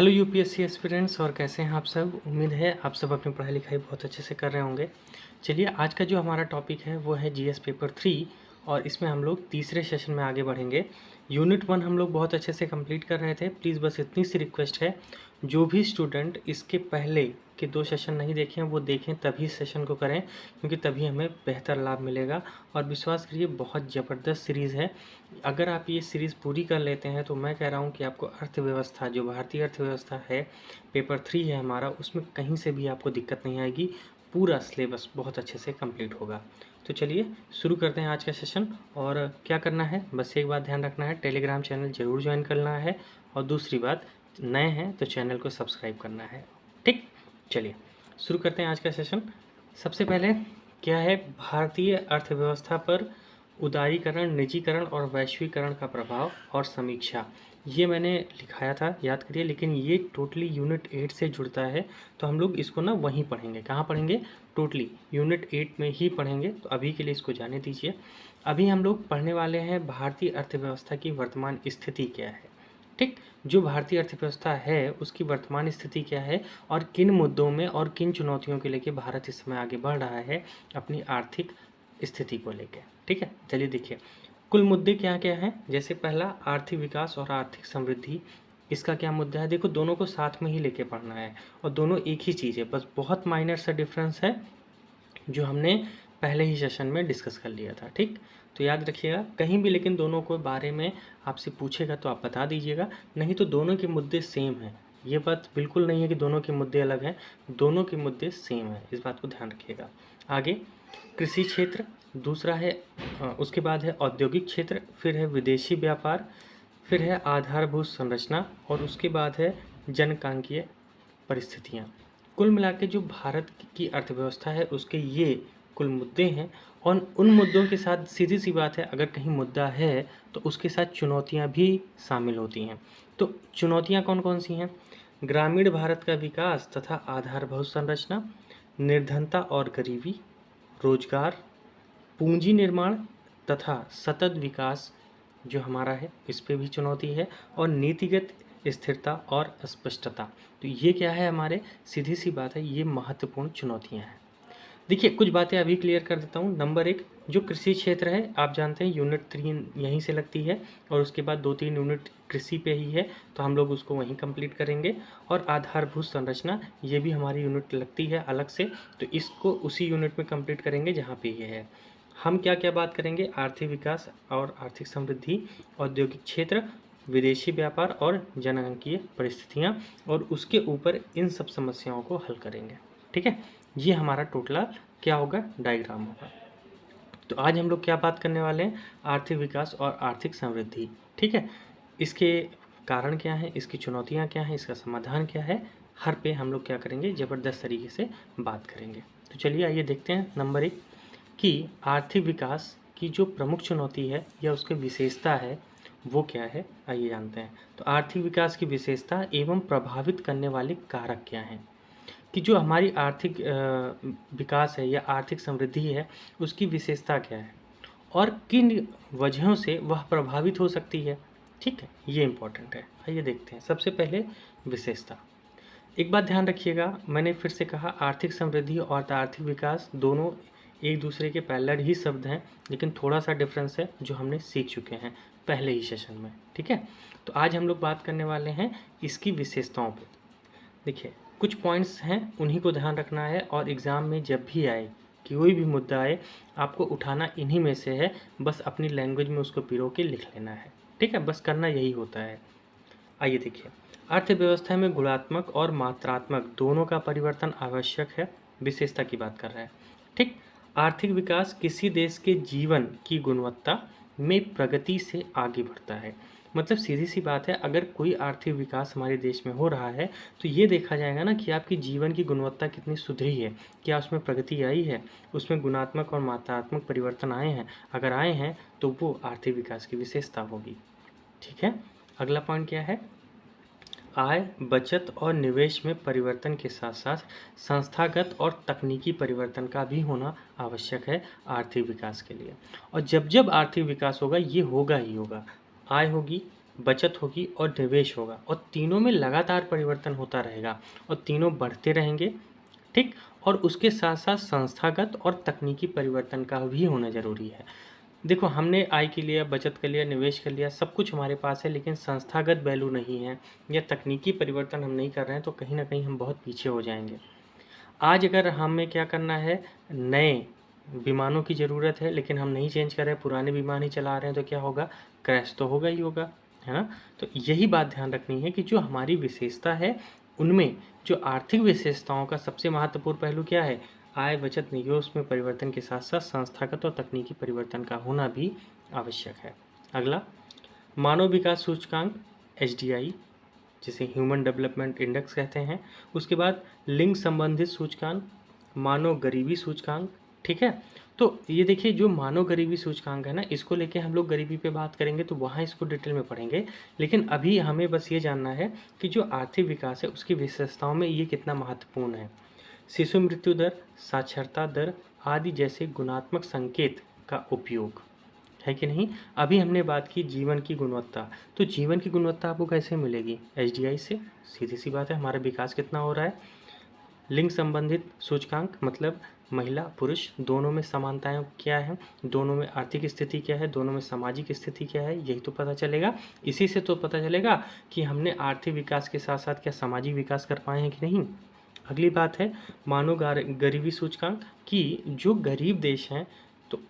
Hello UPSC aspirants, और कैसे हैं आप सब। उम्मीद है आप सब अपनी पढ़ाई लिखाई बहुत अच्छे से कर रहे होंगे। चलिए, आज का जो हमारा टॉपिक है वो है जीएस पेपर 3, और इसमें हम लोग तीसरे सेशन में आगे बढ़ेंगे। यूनिट 1 हम लोग बहुत अच्छे से कंप्लीट कर रहे थे। प्लीज़ बस इतनी सी रिक्वेस्ट है, जो भी स्टूडेंट इसके पहले के 2 सेशन नहीं देखे हैं वो देखें, तभी सेशन को करें, क्योंकि तभी हमें बेहतर लाभ मिलेगा। और विश्वास करिए, बहुत ज़बरदस्त सीरीज़ है। अगर आप ये सीरीज़ पूरी कर लेते हैं तो मैं कह रहा हूँ कि आपको अर्थव्यवस्था, जो भारतीय अर्थव्यवस्था है, पेपर 3 है हमारा, उसमें कहीं से भी आपको दिक्कत नहीं आएगी। पूरा सिलेबस बहुत अच्छे से कंप्लीट होगा। तो चलिए शुरू करते हैं आज का सेशन। और क्या करना है, बस एक बात ध्यान रखना है, टेलीग्राम चैनल ज़रूर ज्वाइन करना है, और दूसरी बात, नए हैं तो चैनल को सब्सक्राइब करना है। ठीक, चलिए शुरू करते हैं आज का सेशन। सबसे पहले क्या है, भारतीय अर्थव्यवस्था पर उदारीकरण, निजीकरण और वैश्वीकरण का प्रभाव और समीक्षा। ये मैंने लिखाया था, याद करिए, लेकिन ये टोटली यूनिट 8 से जुड़ता है, तो हम लोग इसको ना वहीं पढ़ेंगे। कहाँ पढ़ेंगे? टोटली यूनिट 8 में ही पढ़ेंगे। तो अभी के लिए इसको जाने दीजिए। अभी हम लोग पढ़ने वाले हैं भारतीय अर्थव्यवस्था की वर्तमान स्थिति क्या है। ठीक, जो भारतीय अर्थव्यवस्था है उसकी वर्तमान स्थिति क्या है, और किन मुद्दों में और किन चुनौतियों के लेके भारत इस समय आगे बढ़ रहा है अपनी आर्थिक स्थिति को लेकर। ठीक है, चलिए देखिए कुल मुद्दे क्या क्या हैं। जैसे पहला, आर्थिक विकास और आर्थिक समृद्धि। इसका क्या मुद्दा है? देखो, दोनों को साथ में ही लेके पढ़ना है, और दोनों एक ही चीज़ है, बस बहुत माइनर सा डिफरेंस है जो हमने पहले ही सेशन में डिस्कस कर लिया था। ठीक, तो याद रखिएगा, कहीं भी लेकिन दोनों को बारे में आपसे पूछेगा तो आप बता दीजिएगा, नहीं तो दोनों के मुद्दे सेम हैं। ये बात बिल्कुल नहीं है कि दोनों के मुद्दे अलग हैं, दोनों के मुद्दे सेम हैं, इस बात को ध्यान रखिएगा। आगे, कृषि क्षेत्र दूसरा है, उसके बाद है औद्योगिक क्षेत्र, फिर है विदेशी व्यापार, फिर है आधारभूत संरचना, और उसके बाद है जनकांकीय परिस्थितियाँ। कुल मिला के जो भारत की अर्थव्यवस्था है उसके ये कुल मुद्दे हैं, और उन मुद्दों के साथ सीधी सी बात है, अगर कहीं मुद्दा है तो उसके साथ चुनौतियाँ भी शामिल होती हैं। तो चुनौतियाँ कौन कौन सी हैं? ग्रामीण भारत का विकास तथा आधारभूत संरचना, निर्धनता और गरीबी, रोजगार, पूंजी निर्माण तथा सतत विकास जो हमारा है इस पे भी चुनौती है, और नीतिगत स्थिरता और स्पष्टता। तो ये क्या है हमारे, सीधी सी बात है, ये महत्वपूर्ण चुनौतियां हैं। देखिए, कुछ बातें अभी क्लियर कर देता हूँ। नंबर 1, जो कृषि क्षेत्र है, आप जानते हैं यूनिट 3 यहीं से लगती है, और उसके बाद 2-3 यूनिट कृषि पे ही है, तो हम लोग उसको वहीं कंप्लीट करेंगे। और आधारभूत संरचना, ये भी हमारी यूनिट लगती है अलग से, तो इसको उसी यूनिट में कंप्लीट करेंगे जहाँ पे ये है। हम क्या क्या बात करेंगे? आर्थिक विकास और आर्थिक समृद्धि, औद्योगिक क्षेत्र, विदेशी व्यापार और जनसांख्यिकीय परिस्थितियाँ, और उसके ऊपर इन सब समस्याओं को हल करेंगे। ठीक है, ये हमारा टोटल क्या होगा, डायग्राम होगा। तो आज हम लोग क्या बात करने वाले हैं? आर्थिक विकास और आर्थिक समृद्धि। ठीक है, इसके कारण क्या है, इसकी चुनौतियाँ क्या हैं, इसका समाधान क्या है, हर पे हम लोग क्या करेंगे, ज़बरदस्त तरीके से बात करेंगे। तो चलिए आइए देखते हैं। नंबर 1 कि आर्थिक विकास की जो प्रमुख चुनौती है या उसकी विशेषता है वो क्या है, आइए जानते हैं। तो आर्थिक विकास की विशेषता एवं प्रभावित करने वाले कारक क्या हैं, कि जो हमारी आर्थिक विकास है या आर्थिक समृद्धि है उसकी विशेषता क्या है, और किन वजहों से वह प्रभावित हो सकती है। ठीक है, ये इम्पोर्टेंट है। आइए देखते हैं। सबसे पहले विशेषता। एक बात ध्यान रखिएगा, मैंने फिर से कहा, आर्थिक समृद्धि और आर्थिक विकास दोनों एक दूसरे के पैरेलल ही शब्द हैं, लेकिन थोड़ा सा डिफरेंस है जो हमने सीख चुके हैं पहले ही सेशन में। ठीक है, तो आज हम लोग बात करने वाले हैं इसकी विशेषताओं पे। देखिए, कुछ पॉइंट्स हैं, उन्हीं को ध्यान रखना है, और एग्ज़ाम में जब भी आए, कोई भी मुद्दा आए, आपको उठाना इन्हीं में से है, बस अपनी लैंग्वेज में उसको पिरो के लिख लेना है। ठीक है, बस करना यही होता है। आइए देखिए, अर्थव्यवस्था में गुणात्मक और मात्रात्मक दोनों का परिवर्तन आवश्यक है। विशेषता की बात कर रहा है। ठीक, आर्थिक विकास किसी देश के जीवन की गुणवत्ता में प्रगति से आगे बढ़ता है। मतलब सीधी सी बात है, अगर कोई आर्थिक विकास हमारे देश में हो रहा है तो ये देखा जाएगा ना कि आपकी जीवन की गुणवत्ता कितनी सुधरी है, क्या उसमें प्रगति आई है, उसमें गुणात्मक और मात्रात्मक परिवर्तन आए हैं। अगर आए हैं तो वो आर्थिक विकास की विशेषता होगी। ठीक है, अगला पॉइंट क्या है? आय, बचत और निवेश में परिवर्तन के साथ साथ संस्थागत और तकनीकी परिवर्तन का भी होना आवश्यक है आर्थिक विकास के लिए। और जब जब आर्थिक विकास होगा, ये होगा ही होगा। आय होगी, बचत होगी और निवेश होगा, और तीनों में लगातार परिवर्तन होता रहेगा और तीनों बढ़ते रहेंगे। ठीक। और उसके साथ साथ संस्थागत और तकनीकी परिवर्तन का भी होना ज़रूरी है। देखो, हमने आय के लिया, बचत कर लिया, निवेश कर लिया, सब कुछ हमारे पास है, लेकिन संस्थागत वैल्यू नहीं है या तकनीकी परिवर्तन हम नहीं कर रहे हैं, तो कहीं ना कहीं हम बहुत पीछे हो जाएंगे। आज अगर हमें क्या करना है, नए विमानों की ज़रूरत है, लेकिन हम नहीं चेंज कर रहे हैं, पुराने विमान ही चला रहे हैं, तो क्या होगा, क्रैश तो होगा ही होगा, है ना। तो यही बात ध्यान रखनी है कि जो हमारी विशेषता है, उनमें जो आर्थिक विशेषताओं का सबसे महत्वपूर्ण पहलू क्या है, आय, बचत, निवेश में परिवर्तन के साथ साथ संस्थागत और तकनीकी परिवर्तन का होना भी आवश्यक है। अगला, मानव विकास सूचकांक HDI, जिसे ह्यूमन डेवलपमेंट इंडेक्स कहते हैं। उसके बाद लिंग संबंधित सूचकांक, मानव गरीबी सूचकांक। ठीक है। तो ये देखिए, जो मानव गरीबी सूचकांक है ना, इसको लेके हम लोग गरीबी पे बात करेंगे तो वहाँ इसको डिटेल में पढ़ेंगे, लेकिन अभी हमें बस ये जानना है कि जो आर्थिक विकास है उसकी विशेषताओं में ये कितना महत्वपूर्ण है। शिशु मृत्यु दर, साक्षरता दर आदि जैसे गुणात्मक संकेत का उपयोग है कि नहीं। अभी हमने बात की जीवन की गुणवत्ता, तो जीवन की गुणवत्ता आपको कैसे मिलेगी, HDI से। सीधी सी बात है, हमारा विकास कितना हो रहा है। लिंग संबंधित सूचकांक, मतलब महिला पुरुष दोनों में समानताएं क्या है, दोनों में आर्थिक स्थिति क्या है, दोनों में सामाजिक स्थिति क्या है, यही तो पता चलेगा। इसी से तो पता चलेगा कि हमने आर्थिक विकास के साथ साथ क्या सामाजिक विकास कर पाए हैं कि नहीं। अगली बात है मानव गरीबी सूचकांक, कि जो गरीब देश हैं तो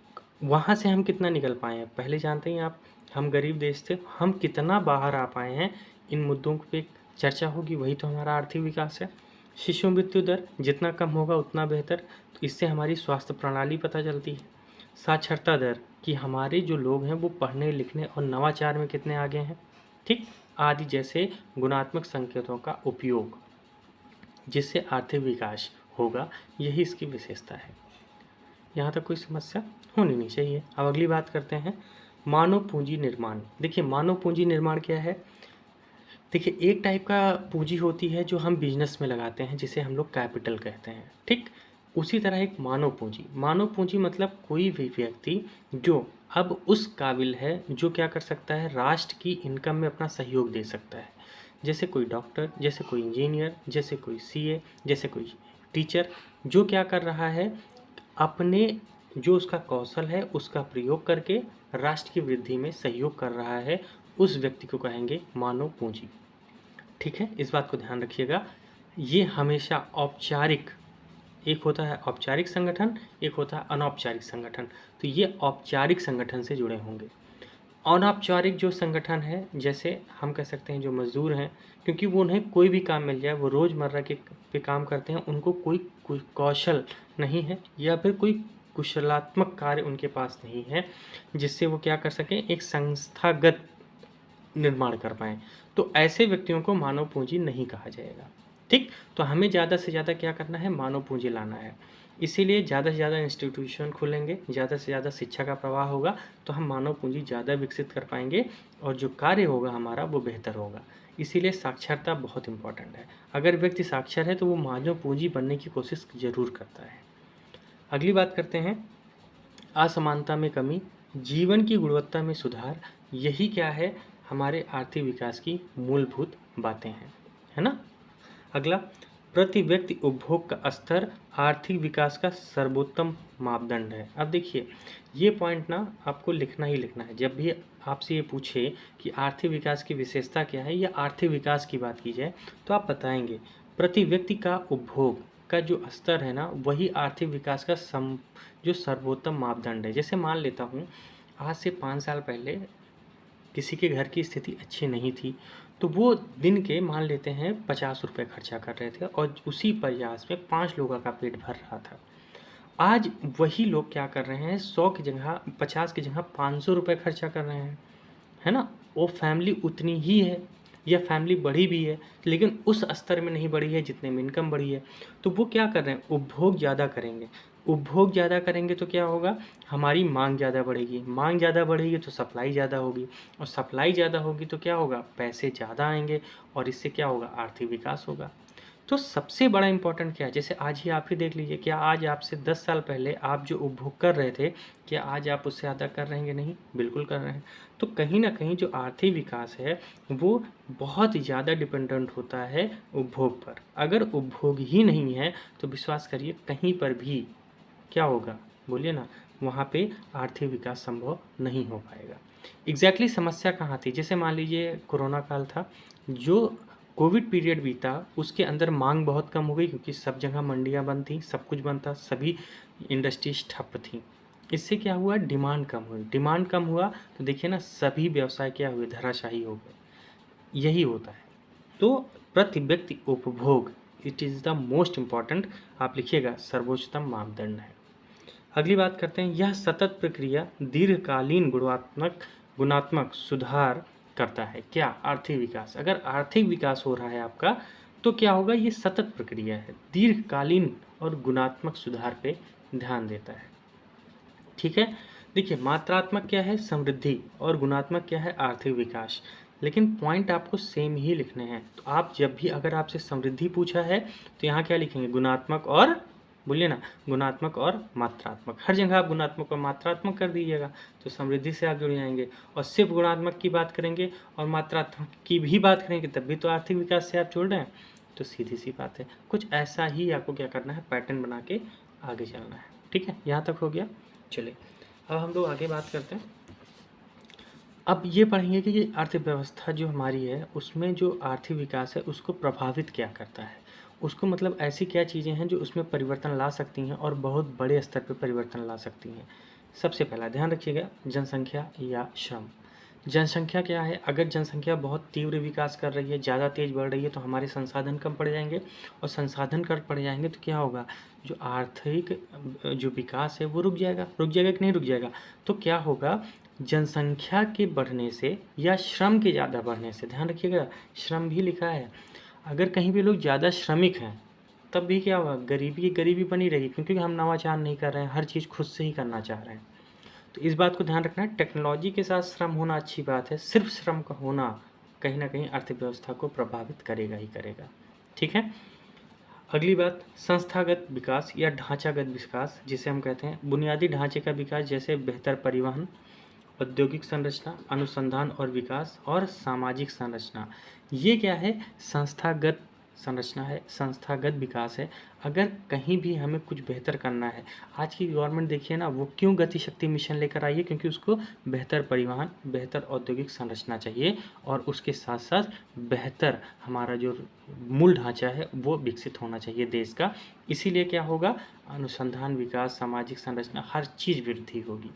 वहाँ से हम कितना निकल पाए हैं। पहले जानते हैं आप, हम गरीब देश थे, हम कितना बाहर आ पाए हैं, इन मुद्दों पे चर्चा होगी, वही तो हमारा आर्थिक विकास है। शिशु मृत्यु दर जितना कम होगा उतना बेहतर, तो इससे हमारी स्वास्थ्य प्रणाली पता चलती है। साक्षरता दर, कि हमारे जो लोग हैं वो पढ़ने लिखने और नवाचार में कितने आगे हैं। ठीक। आदि जैसे गुणात्मक संकेतों का उपयोग, जिससे आर्थिक विकास होगा, यही इसकी विशेषता है। यहाँ तक कोई समस्या होनी नहीं चाहिए। अब अगली बात करते हैं मानव पूंजी निर्माण। देखिए, मानव पूंजी निर्माण क्या है। देखिए, एक टाइप का पूंजी होती है जो हम बिजनेस में लगाते हैं, जिसे हम लोग कैपिटल कहते हैं। ठीक। उसी तरह एक मानव पूंजी मतलब कोई भी व्यक्ति जो अब उस काबिल है, जो क्या कर सकता है, राष्ट्र की इनकम में अपना सहयोग दे सकता है। जैसे कोई डॉक्टर, जैसे कोई इंजीनियर, जैसे कोई CA, जैसे कोई टीचर, जो क्या कर रहा है, अपने जो उसका कौशल है उसका प्रयोग करके राष्ट्र की वृद्धि में सहयोग कर रहा है, उस व्यक्ति को कहेंगे मानव पूंजी। ठीक है, इस बात को ध्यान रखिएगा। ये हमेशा औपचारिक, एक होता है औपचारिक संगठन, एक होता है अनौपचारिक संगठन, तो ये औपचारिक संगठन से जुड़े होंगे। अनौपचारिक जो संगठन है, जैसे हम कह सकते हैं जो मजदूर हैं, क्योंकि वो उन्हें कोई भी काम मिल जाए, वो रोज़मर्रा के पे काम करते हैं, उनको कोई कौशल नहीं है या फिर कोई कुशलात्मक कार्य उनके पास नहीं है, जिससे वो क्या कर सकें, एक संस्थागत निर्माण कर पाएँ, तो ऐसे व्यक्तियों को मानव पूंजी नहीं कहा जाएगा। ठीक। तो हमें ज़्यादा से ज़्यादा क्या करना है, मानव पूंजी लाना है। इसीलिए ज़्यादा से ज़्यादा इंस्टीट्यूशन खुलेंगे, ज़्यादा से ज़्यादा शिक्षा का प्रवाह होगा, तो हम मानव पूंजी ज़्यादा विकसित कर पाएंगे और जो कार्य होगा हमारा वो बेहतर होगा। इसीलिए साक्षरता बहुत इम्पॉर्टेंट है। अगर व्यक्ति साक्षर है तो वो मानव पूंजी बनने की कोशिश ज़रूर करता है। अगली बात करते हैं असमानता में कमी, जीवन की गुणवत्ता में सुधार, यही क्या है, हमारे आर्थिक विकास की मूलभूत बातें हैं, है ना। अगला, प्रति व्यक्ति उपभोग का स्तर आर्थिक विकास का सर्वोत्तम मापदंड है। अब देखिए, ये पॉइंट ना आपको लिखना ही लिखना है। जब भी आपसे ये पूछे कि आर्थिक विकास की विशेषता क्या है या आर्थिक विकास की बात की जाए, तो आप बताएंगे प्रति व्यक्ति का उपभोग का जो स्तर है ना, वही आर्थिक विकास का जो सर्वोत्तम मापदंड है। जैसे मान लेता हूँ, आज से 5 साल पहले किसी के घर की स्थिति अच्छी नहीं थी, तो वो दिन के मान लेते हैं 50 रुपये खर्चा कर रहे थे और उसी 50 में 5 लोगों का पेट भर रहा था। आज वही लोग क्या कर रहे हैं, 100 की जगह 50 की जगह 500 रुपये खर्चा कर रहे हैं, है ना। वो फैमिली उतनी ही है या फैमिली बढ़ी भी है, लेकिन उस स्तर में नहीं बढ़ी है जितने में इनकम बढ़ी है। तो वो क्या कर रहे हैं, उपभोग ज़्यादा करेंगे। उपभोग ज़्यादा करेंगे तो क्या होगा, हमारी मांग ज़्यादा बढ़ेगी, मांग ज़्यादा बढ़ेगी तो सप्लाई ज़्यादा होगी, और सप्लाई ज़्यादा होगी तो क्या होगा, पैसे ज़्यादा आएंगे, और इससे क्या होगा, आर्थिक विकास होगा। तो सबसे बड़ा इम्पोर्टेंट क्या है, जैसे आज ही आप ही देख लीजिए, क्या आज आपसे 10 साल पहले आप जो उपभोग कर रहे थे, क्या आज आप उससे ज़्यादा कर रहे हैं? नहीं, बिल्कुल कर रहे हैं। तो कहीं ना कहीं जो आर्थिक विकास है वो बहुत ज़्यादा डिपेंडेंट होता है उपभोग पर। अगर उपभोग ही नहीं है तो विश्वास करिए कहीं पर भी क्या होगा, बोलिए ना, वहाँ पे आर्थिक विकास संभव नहीं हो पाएगा। एग्जैक्टली समस्या कहाँ थी, जैसे मान लीजिए कोरोना काल था, जो कोविड पीरियड बीता उसके अंदर मांग बहुत कम हो गई, क्योंकि सब जगह मंडियाँ बंद थी, सब कुछ बंद था, सभी इंडस्ट्रीज ठप थी। इससे क्या हुआ, डिमांड कम हुई। डिमांड कम हुआ तो देखिए ना, सभी व्यवसाय क्या हुए, धराशायी हो गए। यही होता है। तो प्रति व्यक्ति उपभोग, it is the most important, आप लिखिएगा, सर्वोच्चतम मापदंड है। अगली बात करते हैं, यह सतत प्रक्रिया दीर्घकालीन गुणात्मक सुधार करता है। क्या, आर्थिक विकास। अगर आर्थिक विकास हो रहा है आपका तो क्या होगा, ये सतत प्रक्रिया है, दीर्घकालीन और गुणात्मक सुधार पे ध्यान देता है। ठीक है, देखिए मात्रात्मक क्या है, समृद्धि, और गुणात्मक क्या है, आर्थिक विकास। लेकिन पॉइंट आपको सेम ही लिखने हैं। तो आप जब भी अगर आपसे समृद्धि पूछा है तो यहाँ क्या लिखेंगे, गुणात्मक और, बोलिए ना, गुणात्मक और मात्रात्मक। हर जगह आप गुणात्मक और मात्रात्मक कर दीजिएगा तो समृद्धि से आप जुड़ जाएंगे। और सिर्फ गुणात्मक की बात करेंगे और मात्रात्मक की भी बात करेंगे तब भी तो आर्थिक विकास से आप जुड़ रहे हैं। तो सीधी सी बात है, कुछ ऐसा ही आपको क्या करना है, पैटर्न बना के आगे चलना है। ठीक है, यहाँ तक हो गया। चलिए अब हम लोग आगे बात करते हैं। अब ये पढ़ेंगे कि ये अर्थव्यवस्था जो हमारी है उसमें जो आर्थिक विकास है उसको प्रभावित क्या करता है, उसको मतलब ऐसी क्या चीज़ें हैं जो उसमें परिवर्तन ला सकती हैं और बहुत बड़े स्तर पे परिवर्तन ला सकती हैं। सबसे पहला ध्यान रखिएगा, जनसंख्या या श्रम। जनसंख्या क्या है, अगर जनसंख्या बहुत तीव्र विकास कर रही है, ज़्यादा तेज़ बढ़ रही है तो हमारे संसाधन कम पड़ जाएंगे, और संसाधन कम पड़ जाएंगे तो क्या होगा, जो आर्थिक जो विकास है वो रुक जाएगा। रुक जाएगा कि नहीं रुक जाएगा, तो क्या होगा, जनसंख्या के बढ़ने से या श्रम के ज़्यादा बढ़ने से, ध्यान रखिएगा श्रम भी लिखा है, अगर कहीं भी लोग ज़्यादा श्रमिक हैं तब भी क्या होगा, गरीबी की गरीबी बनी रहेगी, क्योंकि हम नवाचार नहीं कर रहे हैं, हर चीज़ खुद से ही करना चाह रहे हैं। तो इस बात को ध्यान रखना है, टेक्नोलॉजी के साथ श्रम होना अच्छी बात है, सिर्फ श्रम का होना कहीं ना कहीं अर्थव्यवस्था को प्रभावित करेगा ही करेगा। ठीक है, अगली बात, संस्थागत विकास या ढांचागत विकास, जिसे हम कहते हैं बुनियादी ढांचे का विकास, जैसे बेहतर परिवहन, औद्योगिक संरचना, अनुसंधान और विकास, और सामाजिक संरचना। ये क्या है, संस्थागत संरचना है, संस्थागत विकास है। अगर कहीं भी हमें कुछ बेहतर करना है, आज की गवर्नमेंट देखिए ना, वो क्यों गति शक्ति मिशन लेकर आई है, क्योंकि उसको बेहतर परिवहन, बेहतर औद्योगिक संरचना चाहिए, और उसके साथ साथ बेहतर हमारा जो मूल ढांचा है वो विकसित होना चाहिए देश का। इसीलिए क्या होगा, अनुसंधान, विकास, सामाजिक संरचना, हर चीज़ वृद्धि होगी।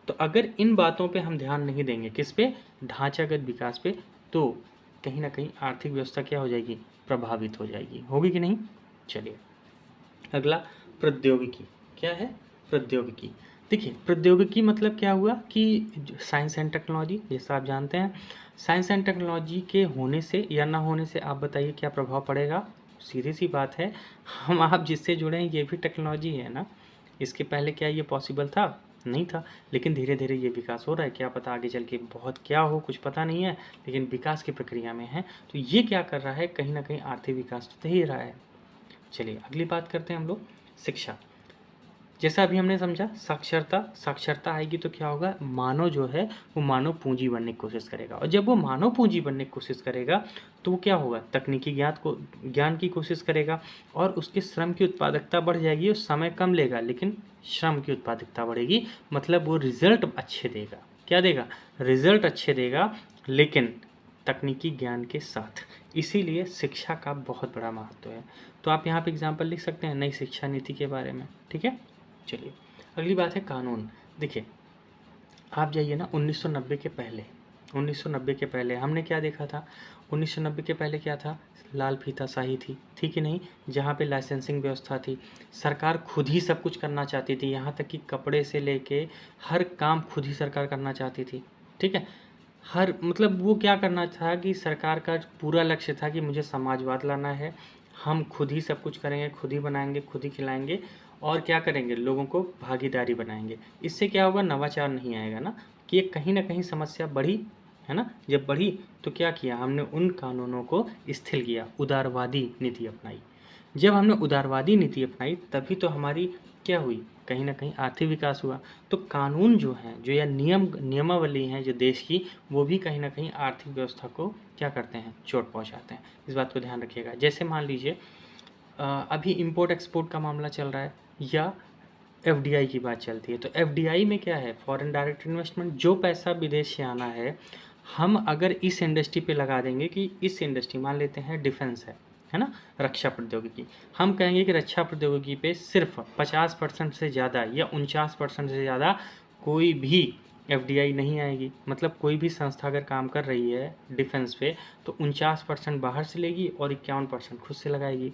तो अगर इन बातों पे हम ध्यान नहीं देंगे, किस पे, ढांचागत विकास पे, तो कहीं ना कहीं आर्थिक व्यवस्था क्या हो जाएगी, प्रभावित हो जाएगी। होगी कि नहीं। चलिए अगला, प्रौद्योगिकी। क्या है, प्रौद्योगिकी। देखिए प्रौद्योगिकी मतलब क्या हुआ कि साइंस एंड टेक्नोलॉजी, जैसा आप जानते हैं, साइंस एंड टेक्नोलॉजी के होने से या ना होने से आप बताइए क्या प्रभाव पड़ेगा। सीधी सी बात है, हम आप जिससे जुड़े हैं ये भी टेक्नोलॉजी है ना। इसके पहले क्या ये पॉसिबल था, नहीं था, लेकिन धीरे धीरे ये विकास हो रहा है। क्या पता आगे चल के बहुत क्या हो, कुछ पता नहीं है, लेकिन विकास की प्रक्रिया में है। तो ये क्या कर रहा है, कहीं ना कहीं आर्थिक विकास तो दे ही रहा है। चलिए अगली बात करते हैं हम लोग, शिक्षा। जैसा अभी हमने समझा, साक्षरता, साक्षरता आएगी तो क्या होगा, मानव जो है वो मानव पूंजी बनने की कोशिश करेगा, और जब वो मानव पूंजी बनने की कोशिश करेगा तो वो क्या होगा, तकनीकी ज्ञान की कोशिश करेगा, और उसके श्रम की उत्पादकता बढ़ जाएगी, और समय कम लेगा लेकिन श्रम की उत्पादकता बढ़ेगी, मतलब वो रिजल्ट अच्छे देगा। क्या देगा, रिजल्ट अच्छे देगा, लेकिन तकनीकी ज्ञान के साथ। इसीलिए शिक्षा का बहुत बड़ा महत्व है। तो आप यहाँ पे एग्जाम्पल लिख सकते हैं नई शिक्षा नीति के बारे में। ठीक है, चलिए अगली बात है कानून। देखिए आप जाइए ना 1990 के पहले, 1990 के पहले हमने क्या देखा था, 1990 के पहले क्या था, लाल फीताशाही थी कि नहीं, जहाँ पे लाइसेंसिंग व्यवस्था थी, सरकार खुद ही सब कुछ करना चाहती थी, यहाँ तक कि कपड़े से लेके हर काम खुद ही सरकार करना चाहती थी। ठीक है, हर मतलब वो क्या करना था कि सरकार का पूरा लक्ष्य था कि मुझे समाजवाद लाना है, हम खुद ही सब कुछ करेंगे, खुद ही बनाएंगे, खुद ही खिलाएंगे, और क्या करेंगे, लोगों को भागीदारी बनाएंगे। इससे क्या होगा, नवाचार नहीं आएगा ना, कि ये कहीं ना कहीं समस्या बढ़ी है ना। जब बढ़ी तो क्या किया हमने, उन कानूनों को शिथिल किया, उदारवादी नीति अपनाई। जब हमने उदारवादी नीति अपनाई तभी तो हमारी क्या हुई, कहीं ना कहीं आर्थिक विकास हुआ। तो कानून जो हैं, जो या नियमावली हैं जो देश की, वो भी कहीं ना कहीं आर्थिक व्यवस्था को क्या करते हैं, चोट पहुंचाते हैं। इस बात को ध्यान रखिएगा। जैसे मान लीजिए अभी इंपोर्ट एक्सपोर्ट का मामला चल रहा है या एफडीआई की बात चलती है, तो एफडीआई में क्या है, फॉरेन डायरेक्ट इन्वेस्टमेंट। जो पैसा विदेश से आना है, हम अगर इस इंडस्ट्री पे लगा देंगे कि इस इंडस्ट्री, मान लेते हैं डिफेंस है ना, रक्षा प्रौद्योगिकी, हम कहेंगे कि रक्षा प्रौद्योगिकी पे सिर्फ 50% से ज़्यादा या 49% से ज़्यादा कोई भी एफडीआई नहीं आएगी। मतलब कोई भी संस्था अगर काम कर रही है डिफेंस पे, तो 49% बाहर से लेगी और 51% खुद से लगाएगी।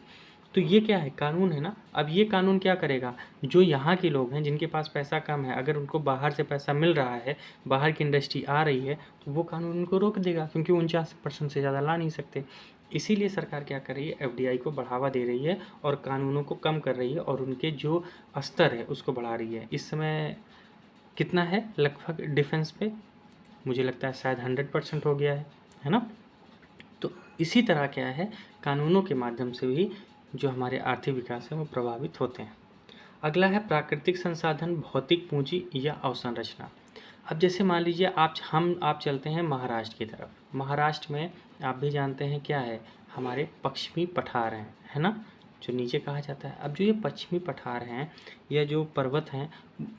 तो ये क्या है, कानून है ना। अब ये कानून क्या करेगा, जो यहाँ के लोग हैं जिनके पास पैसा कम है, अगर उनको बाहर से पैसा मिल रहा है, बाहर की इंडस्ट्री आ रही है, तो वो कानून उनको रोक देगा, क्योंकि 49% से ज़्यादा ला नहीं सकते। इसीलिए सरकार क्या कर रही है, एफडीआई को बढ़ावा दे रही है और कानूनों को कम कर रही है और उनके जो स्तर है उसको बढ़ा रही है। इस समय कितना है लगभग डिफेंस पे, मुझे लगता है शायद 100% हो गया है ना। तो इसी तरह क्या है, कानूनों के माध्यम से भी जो हमारे आर्थिक विकास है वो प्रभावित होते हैं। अगला है प्राकृतिक संसाधन, भौतिक पूंजी या अवसंरचना। अब जैसे मान लीजिए आप चलते हैं महाराष्ट्र की तरफ। महाराष्ट्र में आप भी जानते हैं क्या है, हमारे पश्चिमी पठार हैं, है ना, जो नीचे कहा जाता है। अब जो ये पश्चिमी पठार हैं या जो पर्वत हैं,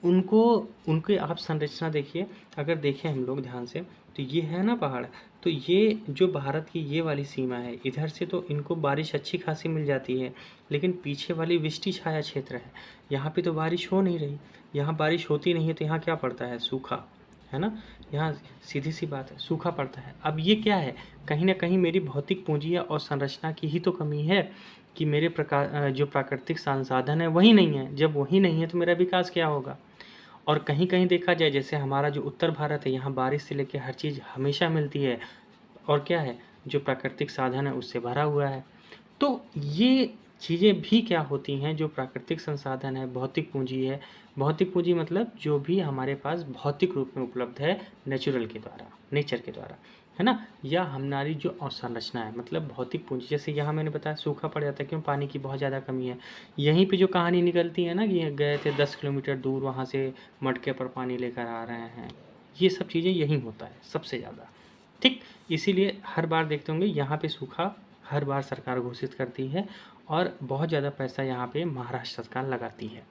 उनको उनके आप संरचना देखिए, अगर देखें हम लोग ध्यान से, तो ये है ना पहाड़, तो ये जो भारत की ये वाली सीमा है, इधर से तो इनको बारिश अच्छी खासी मिल जाती है, लेकिन पीछे वाली वृष्टि छाया क्षेत्र है, यहाँ पे तो बारिश हो नहीं रही। यहाँ बारिश होती नहीं है तो यहाँ क्या पड़ता है, सूखा, है ना। यहाँ सीधी सी बात है, सूखा पड़ता है। अब ये क्या है, कहीं ना कहीं मेरी भौतिक पूंजी और संरचना की ही तो कमी है कि मेरे जो प्राकृतिक संसाधन है वही नहीं है। जब वही नहीं है तो मेरा विकास क्या होगा। और कहीं कहीं देखा जाए, जैसे हमारा जो उत्तर भारत है, यहाँ बारिश से लेकर हर चीज़ हमेशा मिलती है, और क्या है, जो प्राकृतिक साधन है उससे भरा हुआ है। तो ये चीज़ें भी क्या होती हैं, जो प्राकृतिक संसाधन है, भौतिक पूंजी है। भौतिक पूंजी मतलब जो भी हमारे पास भौतिक रूप में उपलब्ध है, नेचुरल के द्वारा, नेचर के द्वारा, है ना। या हमारी जो अवसंरचना है, मतलब भौतिक पूंजी, जैसे यहाँ मैंने बताया सूखा पड़ जाता है, क्यों, पानी की बहुत ज़्यादा कमी है। यहीं पे जो कहानी निकलती है ना कि गए थे 10 किलोमीटर दूर, वहाँ से मटके पर पानी लेकर आ रहे हैं, ये सब चीज़ें यहीं होता है सबसे ज़्यादा। ठीक, इसीलिए हर बार देखते होंगे यहाँ पे सूखा हर बार सरकार घोषित करती है और बहुत ज़्यादा पैसा यहाँ पे महाराष्ट्र सरकार लगाती है।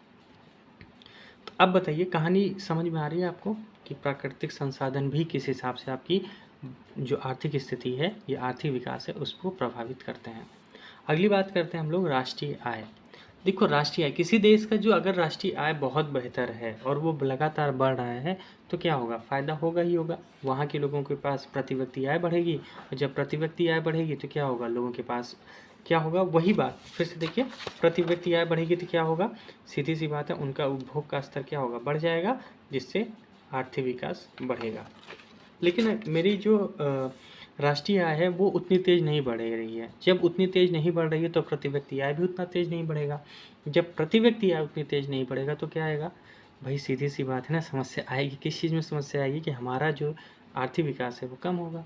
तो अब बताइए, कहानी समझ में आ रही है आपको कि प्राकृतिक संसाधन भी किस हिसाब से आपकी जो आर्थिक स्थिति है या आर्थिक विकास है उसको प्रभावित करते हैं। अगली बात करते हैं हम लोग राष्ट्रीय आय। देखो, राष्ट्रीय आय, किसी देश का जो अगर राष्ट्रीय आय बहुत बेहतर है और वो लगातार बढ़ रहा है, तो क्या होगा, फ़ायदा होगा ही होगा। वहाँ के लोगों के पास प्रति व्यक्ति आय बढ़ेगी, और जब प्रति व्यक्ति आय बढ़ेगी तो क्या होगा, लोगों के पास क्या होगा, वही बात फिर से देखिए, प्रति व्यक्ति आय बढ़ेगी तो क्या होगा, सीधी सी बात है, उनका उपभोग का स्तर क्या होगा, बढ़ जाएगा, जिससे आर्थिक विकास बढ़ेगा। लेकिन मेरी जो राष्ट्रीय आय है वो उतनी तेज़ नहीं बढ़ रही है। जब उतनी तेज़ नहीं बढ़ रही है तो प्रति व्यक्ति आय भी उतना तेज़ नहीं बढ़ेगा। जब प्रति व्यक्ति आय उतनी तेज़ नहीं बढ़ेगा तो क्या आएगा, भाई सीधी सी बात है ना, समस्या आएगी। किस चीज़ में समस्या आएगी कि हमारा जो आर्थिक विकास है वो कम होगा।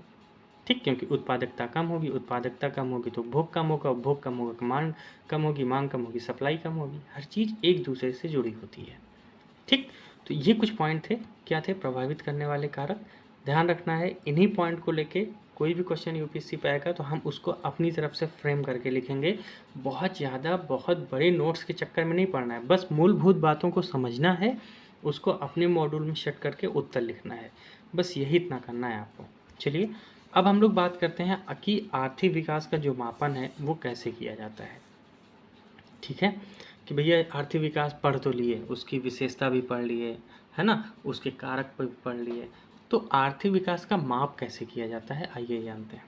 ठीक, क्योंकि उत्पादकता कम होगी, उत्पादकता कम होगी तो उपभोग कम होगा, उपभोग कम होगा, मांग कम होगी, मांग कम होगी, सप्लाई कम होगी। हर चीज़ एक दूसरे से जुड़ी होती है। ठीक, तो ये कुछ पॉइंट थे, क्या थे, प्रभावित करने वाले कारक। ध्यान रखना है, इन्हीं पॉइंट को लेके कोई भी क्वेश्चन यूपीएससी पे आएगा तो हम उसको अपनी तरफ से फ्रेम करके लिखेंगे। बहुत ज़्यादा बहुत बड़े नोट्स के चक्कर में नहीं पड़ना है, बस मूलभूत बातों को समझना है, उसको अपने मॉड्यूल में सेट करके उत्तर लिखना है, बस यही इतना करना है आपको। चलिए, अब हम लोग बात करते हैं कि आर्थिक विकास का जो मापन है वो कैसे किया जाता है। ठीक है, कि भैया आर्थिक विकास पढ़ तो लिए, उसकी विशेषता भी पढ़ लिए, है ना, उसके कारक पर भी पढ़ लिए, तो आर्थिक विकास का माप कैसे किया जाता है, आइए जानते हैं।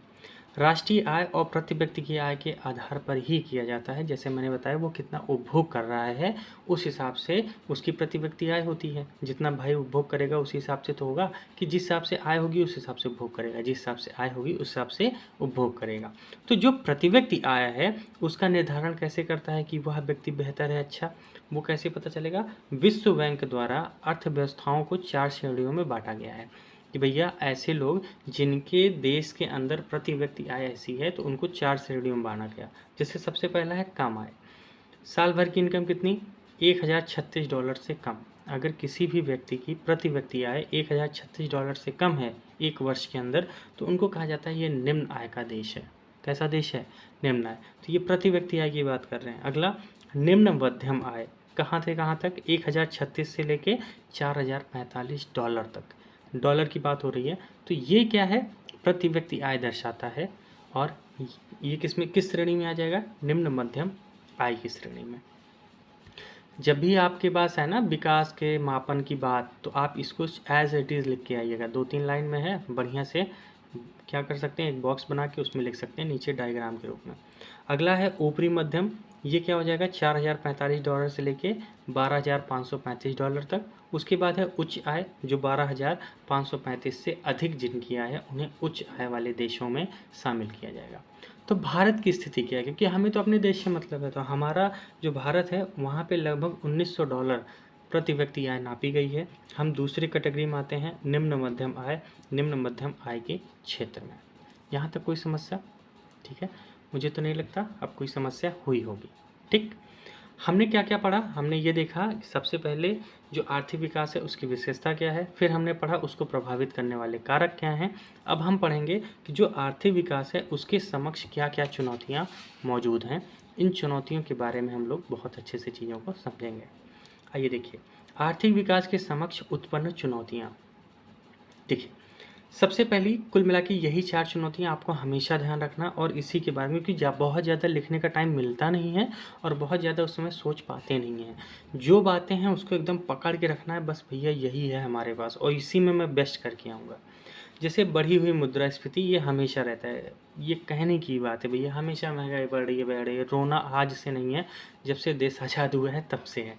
राष्ट्रीय आय और प्रति व्यक्ति की आय के आधार पर ही किया जाता है। जैसे मैंने बताया, वो कितना उपभोग कर रहा है उस हिसाब से उसकी प्रति व्यक्ति आय होती है। जितना भाई उपभोग करेगा उस हिसाब से तो होगा कि जिस हिसाब से आय होगी उस हिसाब से उपभोग करेगा, जिस हिसाब से आय होगी उस हिसाब से उपभोग करेगा। तो जो प्रति व्यक्ति आय है उसका निर्धारण कैसे करता है कि वह व्यक्ति बेहतर है, अच्छा, वो कैसे पता चलेगा। विश्व बैंक द्वारा अर्थव्यवस्थाओं को 4 श्रेणियों में बांटा गया है। कि भैया ऐसे लोग जिनके देश के अंदर प्रति व्यक्ति आय ऐसी है तो उनको 4 श्रेणियों में बाँटा गया। जैसे सबसे पहला है कम आय। साल भर की इनकम कितनी? $1036 से कम। अगर किसी भी व्यक्ति की प्रति व्यक्ति आय $1036 से कम है एक वर्ष के अंदर, तो उनको कहा जाता है ये निम्न आय का देश है। कैसा देश है? निम्न आय। तो ये प्रति व्यक्ति आय की बात कर रहे हैं। अगला निम्न मध्यम आय, कहाँ से कहाँ तक? 1036 से लेके $4045 तक। डॉलर की बात हो रही है। तो ये क्या है? प्रति व्यक्ति आय दर्शाता है। और ये किस श्रेणी में आ जाएगा? निम्न मध्यम आय की श्रेणी में। जब भी आपके पास है ना विकास के मापन की बात, तो आप इसको एज इट इज़ लिख के आइएगा। 2-3 लाइन में है, बढ़िया से क्या कर सकते हैं, एक बॉक्स बना के उसमें लिख सकते हैं नीचे डायग्राम के रूप में। अगला है ऊपरी मध्यम। ये क्या हो जाएगा? $4045 से लेके $12,535 तक। उसके बाद है उच्च आय, जो 12,535 से अधिक जिनकी आय है उन्हें उच्च आय वाले देशों में शामिल किया जाएगा। तो भारत की स्थिति क्या है? क्योंकि हमें तो अपने देश से मतलब है, तो हमारा जो भारत है वहाँ पे लगभग $1900 प्रति व्यक्ति आय नापी गई है। हम दूसरी कैटेगरी में आते हैं, निम्न मध्यम आय के क्षेत्र में। यहाँ तक कोई समस्या? ठीक है, मुझे तो नहीं लगता अब कोई समस्या हुई होगी। ठीक, हमने क्या क्या पढ़ा? हमने ये देखा सबसे पहले जो आर्थिक विकास है उसकी विशेषता क्या है, फिर हमने पढ़ा उसको प्रभावित करने वाले कारक क्या हैं। अब हम पढ़ेंगे कि जो आर्थिक विकास है उसके समक्ष क्या क्या चुनौतियाँ मौजूद हैं। इन चुनौतियों के बारे में हम लोग बहुत अच्छे से चीज़ों को समझेंगे। आइए देखिए, आर्थिक विकास के समक्ष उत्पन्न चुनौतियाँ। देखिए, सबसे पहली कुल मिला के यही 4 चुनौतियाँ आपको हमेशा ध्यान रखना, और इसी के बारे में, क्योंकि बहुत ज़्यादा लिखने का टाइम मिलता नहीं है और बहुत ज़्यादा उस समय सोच पाते नहीं हैं। जो बातें हैं उसको एकदम पकड़ के रखना है, बस भैया यही है हमारे पास और इसी में मैं बेस्ट करके आऊँगा। जैसे बढ़ी हुई मुद्रास्फीति, ये हमेशा रहता है, ये कहने की बात है भैया, हमेशा महंगाई बढ़ रही है। रोना आज से नहीं है, जब से देश आज़ाद हुआ है तब से है।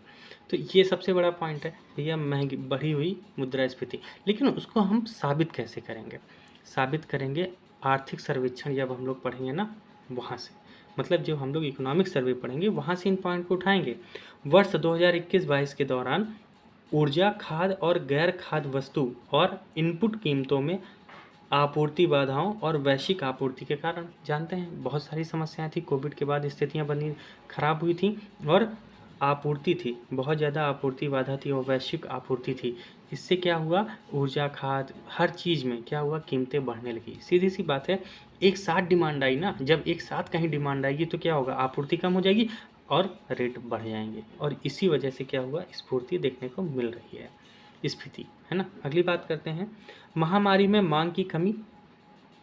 तो ये सबसे बड़ा पॉइंट है भैया, महंगी बढ़ी हुई मुद्रास्फीति। लेकिन उसको हम साबित कैसे करेंगे? साबित करेंगे आर्थिक सर्वेक्षण जब हम लोग पढ़ेंगे ना, वहाँ से, मतलब जब हम लोग इकोनॉमिक सर्वे पढ़ेंगे वहाँ से इन पॉइंट को उठाएंगे। वर्ष 2021-22 के दौरान ऊर्जा, खाद्य और गैर खाद्य वस्तु और इनपुट कीमतों में आपूर्ति बाधाओं और वैश्विक आपूर्ति के कारण, जानते हैं बहुत सारी समस्याएं थी, कोविड के बाद स्थितियां बनी खराब हुई थी और आपूर्ति थी, बहुत ज़्यादा आपूर्ति बाधा थी और वैश्विक आपूर्ति थी। इससे क्या हुआ? ऊर्जा, खाद्य, हर चीज़ में क्या हुआ? कीमतें बढ़ने लगी। सीधी सी बात है, एक साथ डिमांड आई ना, जब एक साथ कहीं डिमांड आएगी तो क्या होगा? आपूर्ति कम हो जाएगी और रेट बढ़ जाएंगे, और इसी वजह से क्या हुआ? स्फूर्ति देखने को मिल रही है, स्फीति, है ना। अगली बात करते हैं, महामारी में मांग की कमी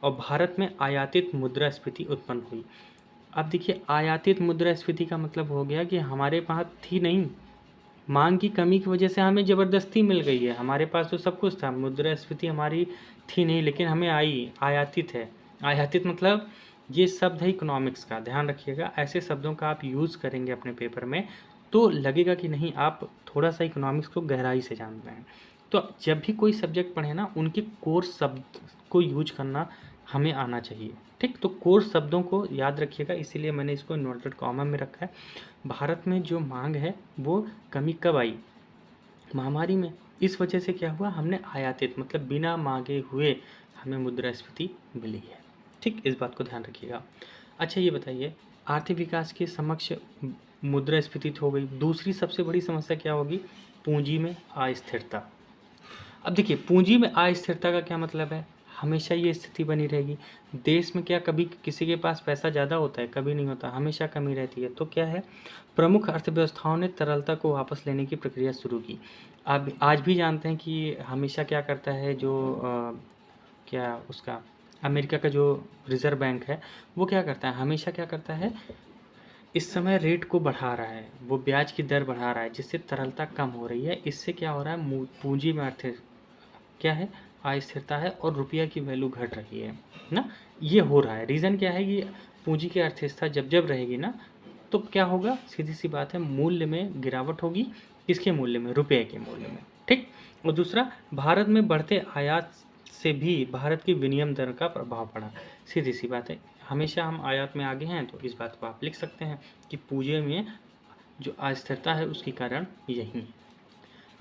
और भारत में आयातित मुद्रास्फीति उत्पन्न हुई। अब देखिए, आयातित मुद्रास्फीति का मतलब हो गया कि हमारे पास थी नहीं, मांग की कमी की वजह से हमें ज़बरदस्ती मिल गई है। हमारे पास तो सब कुछ था, मुद्रास्फीति हमारी थी नहीं, लेकिन हमें आई, आयातित है। आयातित मतलब ये शब्द है इकोनॉमिक्स का, ध्यान रखिएगा। ऐसे शब्दों का आप यूज़ करेंगे अपने पेपर में तो लगेगा कि नहीं, आप थोड़ा सा इकोनॉमिक्स को गहराई से जान रहे हैं। तो जब भी कोई सब्जेक्ट पढ़े ना, उनके कोर्स शब्द को यूज करना हमें आना चाहिए। ठीक, तो कोर्स शब्दों को याद रखिएगा, इसीलिए मैंने इसको इन्वर्टेड कॉमा में रखा है। भारत में जो मांग है वो कमी कब आई? महामारी में। इस वजह से क्या हुआ? हमने आयातित मतलब बिना मांगे हुए हमें मुद्रास्फीति मिली है। ठीक, इस बात को ध्यान रखिएगा। अच्छा ये बताइए, आर्थिक विकास के समक्ष मुद्रास्फीति हो गई, दूसरी सबसे बड़ी समस्या क्या होगी? पूंजी में अस्थिरता। अब देखिए, पूंजी में अस्थिरता का क्या मतलब है? हमेशा ये स्थिति बनी रहेगी। देश में क्या कभी किसी के पास पैसा ज़्यादा होता है? कभी नहीं होता, हमेशा कमी रहती है। तो क्या है, प्रमुख अर्थव्यवस्थाओं ने तरलता को वापस लेने की प्रक्रिया शुरू की। अब आज भी जानते हैं कि हमेशा क्या करता है जो क्या उसका अमेरिका का जो रिज़र्व बैंक है वो क्या करता है? हमेशा क्या करता है, इस समय रेट को बढ़ा रहा है, वो ब्याज की दर बढ़ा रहा है, जिससे तरलता कम हो रही है। इससे क्या हो रहा है? पूंजी में अर्थ क्या है? अस्थिरता है और रुपया की वैल्यू घट रही है ना, ये हो रहा है। रीज़न क्या है कि पूंजी की अस्थिरता जब जब रहेगी ना, तो क्या होगा? सीधी सी बात है, मूल्य में गिरावट होगी। किसके मूल्य में? रुपये के मूल्य में। ठीक, और दूसरा, भारत में बढ़ते आयात से भी भारत की विनिमय दर का प्रभाव पड़ा। सीधी सी बात है, हमेशा हम आयात में आगे हैं, तो इस बात को आप लिख सकते हैं कि पूंजी में जो अस्थिरता है उसके कारण यही है।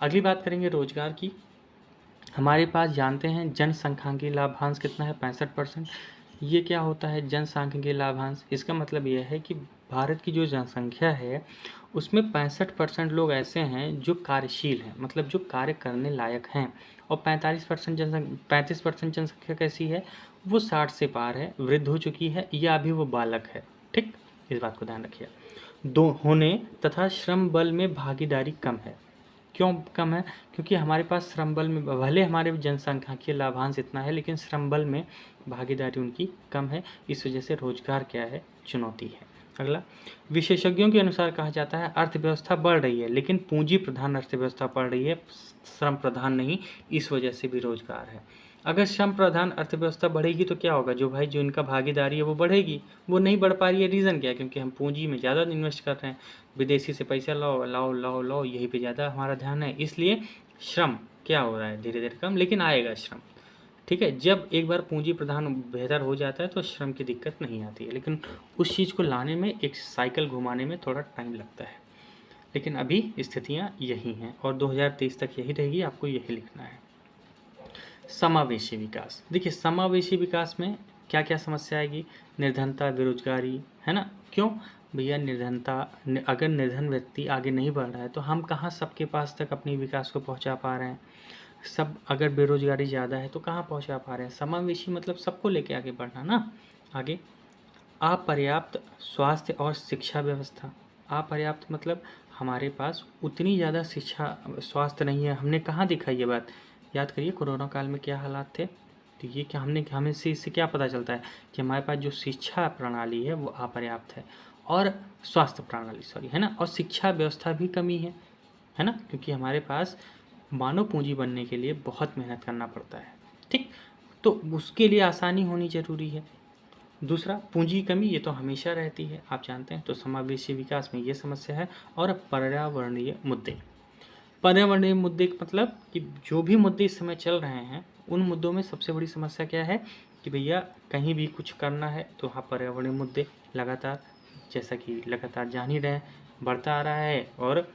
अगली बात करेंगे रोजगार की। हमारे पास जानते हैं जनसांख्यिकीय लाभांश कितना है, 65%। ये क्या होता है जनसांख्यिकीय लाभांश? इसका मतलब यह है कि भारत की जो जनसंख्या है उसमें 65% लोग ऐसे हैं जो कार्यशील हैं, मतलब जो कार्य करने लायक हैं, और 35% जनसंख्या कैसी है, वो 60 से पार है, वृद्ध हो चुकी है, या अभी वो बालक है। ठीक, इस बात को ध्यान रखिए। दो होने तथा श्रम बल में भागीदारी कम है। क्यों कम है? क्योंकि हमारे पास श्रम बल में भले हमारे जनसांख्यिकीय लाभांश इतना है, लेकिन श्रम बल में भागीदारी उनकी कम है। इस वजह से रोजगार क्या है, चुनौती है। अगला, विशेषज्ञों के अनुसार कहा जाता है अर्थव्यवस्था बढ़ रही है, लेकिन पूंजी प्रधान अर्थव्यवस्था बढ़ रही है, श्रम प्रधान नहीं। इस वजह से भी रोजगार है। अगर श्रम प्रधान अर्थव्यवस्था बढ़ेगी तो क्या होगा, जो इनका भागीदारी है वो बढ़ेगी, वो नहीं बढ़ पा रही है। रीज़न क्या है? क्योंकि हम पूंजी में ज़्यादा इन्वेस्ट कर रहे हैं, विदेशी से पैसा लाओ लाओ लाओ लाओ, यही पे ज़्यादा हमारा ध्यान है। इसलिए श्रम क्या हो रहा है, धीरे धीरे कम, लेकिन आएगा श्रम। ठीक है, जब एक बार पूंजी प्रधान बेहतर हो जाता है तो श्रम की दिक्कत नहीं आती है, लेकिन उस चीज़ को लाने में, एक साइकिल घुमाने में थोड़ा टाइम लगता है। लेकिन अभी स्थितियाँ यही हैं और 2023 तक यही रहेगी, आपको यही लिखना है। समावेशी विकास, देखिए समावेशी विकास में क्या क्या समस्या आएगी, निर्धनता, बेरोजगारी, है ना। क्यों भैया? निर्धनता, अगर निर्धन व्यक्ति आगे नहीं बढ़ रहा है तो हम कहाँ सबके पास तक अपनी विकास को पहुंचा पा रहे हैं? सब, अगर बेरोजगारी ज़्यादा है तो कहाँ पहुंचा पा रहे हैं? समावेशी मतलब सबको लेके आगे बढ़ना ना। आगे, अपर्याप्त स्वास्थ्य और शिक्षा व्यवस्था। अपर्याप्त मतलब हमारे पास उतनी ज़्यादा शिक्षा स्वास्थ्य नहीं है। हमने कहाँ देखा ये बात? याद करिए कोरोना काल में क्या हालात थे। तो ये क्या हमें से इससे क्या पता चलता है कि हमारे पास जो शिक्षा प्रणाली है वो अपर्याप्त है, और स्वास्थ्य प्रणाली सॉरी, है ना, और शिक्षा व्यवस्था भी कमी है ना, क्योंकि हमारे पास मानव पूंजी बनने के लिए बहुत मेहनत करना पड़ता है। ठीक, तो उसके लिए आसानी होनी ज़रूरी है। दूसरा, पूंजी कमी, ये तो हमेशा रहती है, आप जानते हैं। तो समावेशी विकास में ये समस्या है। और पर्यावरणीय मुद्दे, पर्यावरणीय मुद्दे का मतलब कि जो भी मुद्दे इस समय चल रहे हैं उन मुद्दों में सबसे बड़ी समस्या क्या है कि भैया कहीं भी कुछ करना है तो हाँ, पर्यावरणीय मुद्दे लगातार, जैसा कि लगातार जान ही रहे हैं, बढ़ता आ रहा है। और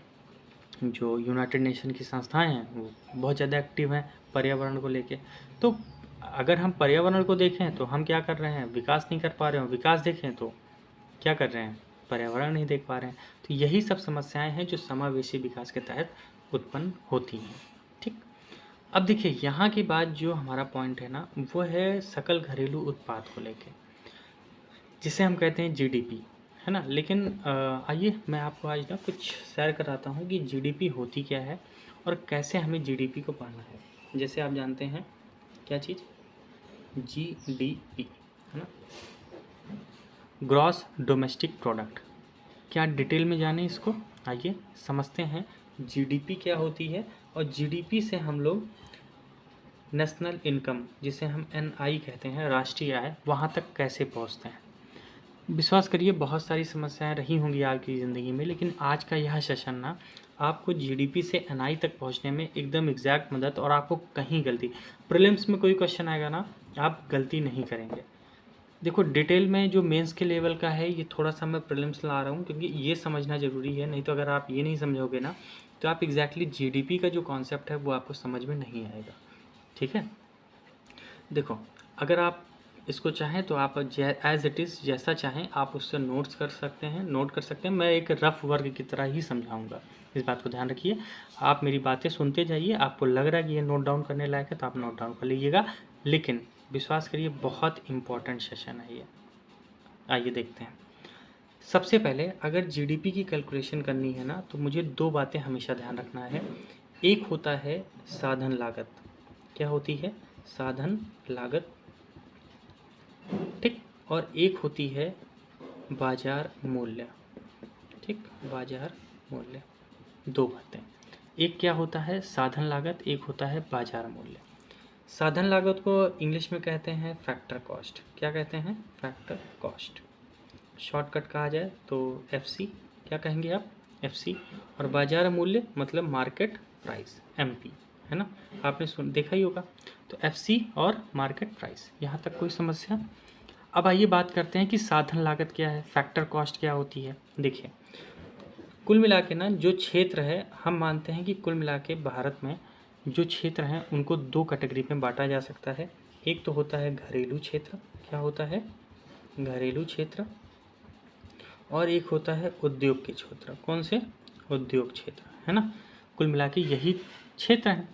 जो यूनाइटेड नेशन की संस्थाएं हैं वो बहुत ज़्यादा एक्टिव हैं पर्यावरण को लेके। तो अगर हम पर्यावरण को देखें तो हम क्या कर रहे हैं, विकास नहीं कर पा रहे हैं। विकास देखें तो क्या कर रहे हैं, पर्यावरण नहीं देख पा रहे हैं। तो यही सब समस्याएं हैं जो समावेशी विकास के तहत उत्पन्न होती हैं। ठीक, अब देखिए यहाँ की बात, जो हमारा पॉइंट है ना, वो है सकल घरेलू उत्पाद को लेके, जिसे हम कहते हैं जीडीपी, है ना। लेकिन आइए मैं आपको आज ना कुछ शेयर कराता हूँ कि जीडीपी होती क्या है और कैसे हमें जीडीपी को पढ़ना है। जैसे आप जानते हैं क्या चीज़, जीडीपी, है ना, ग्रॉस डोमेस्टिक प्रोडक्ट। क्या डिटेल में जाने इसको? आइए समझते हैं जीडीपी क्या होती है, और जीडीपी से हम लोग नेशनल इनकम, जिसे हम एनआई कहते हैं, राष्ट्रीय आय, वहाँ तक कैसे पहुँचते हैं। विश्वास करिए बहुत सारी समस्याएं रही होंगी आपकी ज़िंदगी में, लेकिन आज का यह सेशन ना आपको जीडीपी से एनआई तक पहुंचने में एकदम एग्जैक्ट मदद, और आपको कहीं गलती, प्रीलिम्स में कोई क्वेश्चन आएगा ना आप गलती नहीं करेंगे। देखो डिटेल में जो मेंस के लेवल का है ये थोड़ा सा मैं प्रीलिम्स ला रहा हूँ, क्योंकि ये समझना ज़रूरी है। नहीं तो अगर आप ये नहीं समझोगे ना तो आप एग्जैक्टली जीडीपी का जो कॉन्सेप्ट है वो आपको समझ में नहीं आएगा। ठीक है, देखो अगर आप इसको चाहें तो आप एज इट इज़ जैसा चाहें आप उससे नोट कर सकते हैं। मैं एक रफ वर्क की तरह ही समझाऊंगा, इस बात को ध्यान रखिए। आप मेरी बातें सुनते जाइए, आपको लग रहा है कि ये नोट डाउन करने लायक है तो आप नोट डाउन कर लीजिएगा, लेकिन विश्वास करिए बहुत इंपॉर्टेंट सेशन है ये। आइए देखते हैं। सबसे पहले अगर जीडीपी की कैलकुलेशन करनी है ना तो मुझे दो बातें हमेशा ध्यान रखना है। एक होता है साधन लागत, क्या होती है, साधन लागत, ठीक, और एक होती है बाजार मूल्य। ठीक, बाजार मूल्य, दो बातें। एक क्या होता है साधन लागत, एक होता है बाजार मूल्य। साधन लागत को इंग्लिश में कहते हैं फैक्टर कॉस्ट। क्या कहते हैं, फैक्टर कॉस्ट। शॉर्टकट कहा जाए तो एफसी, क्या कहेंगे आप, एफसी। और बाजार मूल्य मतलब मार्केट प्राइस, एमपी, है ना, आपने देखा ही होगा। तो एफसी और मार्केट प्राइस, यहाँ तक कोई समस्या? अब आइए बात करते हैं कि साधन लागत क्या है, फैक्टर कॉस्ट क्या होती है। देखिए कुल मिला के ना जो क्षेत्र है, हम मानते हैं कि कुल मिला के भारत में जो क्षेत्र हैं उनको दो कैटेगरी में बांटा जा सकता है। एक तो होता है घरेलू क्षेत्र, क्या होता है, घरेलू क्षेत्र, और एक होता है उद्योग के क्षेत्र। कौन से, उद्योग क्षेत्र, है ना। कुल मिला के यही क्षेत्र है।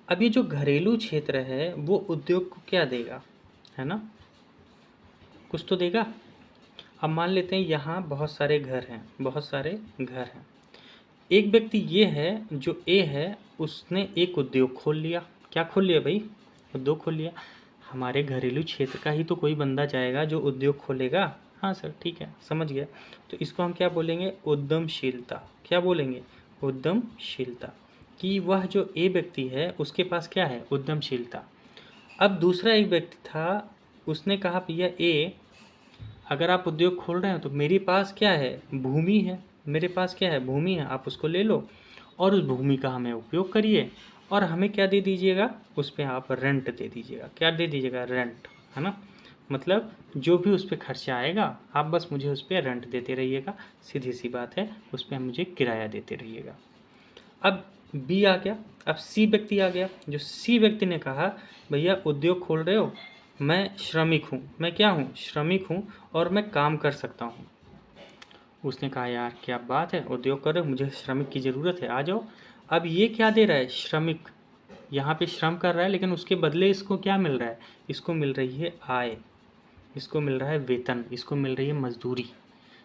अब ये जो घरेलू क्षेत्र है वो उद्योग को क्या देगा, है ना, कुछ तो देगा। अब मान लेते हैं यहाँ बहुत सारे घर हैं, बहुत सारे घर हैं। एक व्यक्ति ये है जो ए है, उसने एक उद्योग खोल लिया। क्या खोल लिया भाई, उद्योग खोल लिया। हमारे घरेलू क्षेत्र का ही तो कोई बंदा जाएगा जो उद्योग खोलेगा। हाँ सर ठीक है, समझ गया। तो इसको हम क्या बोलेंगे, उद्यमशीलता। क्या बोलेंगे, उद्यमशीलता। कि वह जो ए व्यक्ति है उसके पास क्या है, उद्यमशीलता। अब दूसरा एक व्यक्ति था, उसने कहा भैया ए, अगर आप उद्योग खोल रहे हो तो मेरे पास क्या है, भूमि है, मेरे पास क्या है, भूमि है, आप उसको ले लो और उस भूमि का हमें उपयोग करिए और हमें क्या दे दीजिएगा, उस पर आप रेंट दे दीजिएगा। क्या दे दीजिएगा, रेंट, है ना। मतलब जो भी उस पर खर्चा आएगा आप बस मुझे उस पर रेंट देते रहिएगा, सीधी सी बात है, उस पर मुझे किराया देते रहिएगा। अब बी आ गया, अब सी व्यक्ति आ गया। जो सी व्यक्ति ने कहा भैया उद्योग खोल रहे हो, मैं श्रमिक हूँ, मैं क्या हूँ, श्रमिक हूँ और मैं काम कर सकता हूँ। उसने कहा यार क्या बात है, उद्योग कर रहे हो, मुझे श्रमिक की ज़रूरत है, आ जाओ। अब ये क्या दे रहा है, श्रमिक, यहाँ पे श्रम कर रहा है लेकिन उसके बदले इसको क्या मिल रहा है, इसको मिल रही है आय, इसको मिल रहा है वेतन, इसको मिल रही है मजदूरी।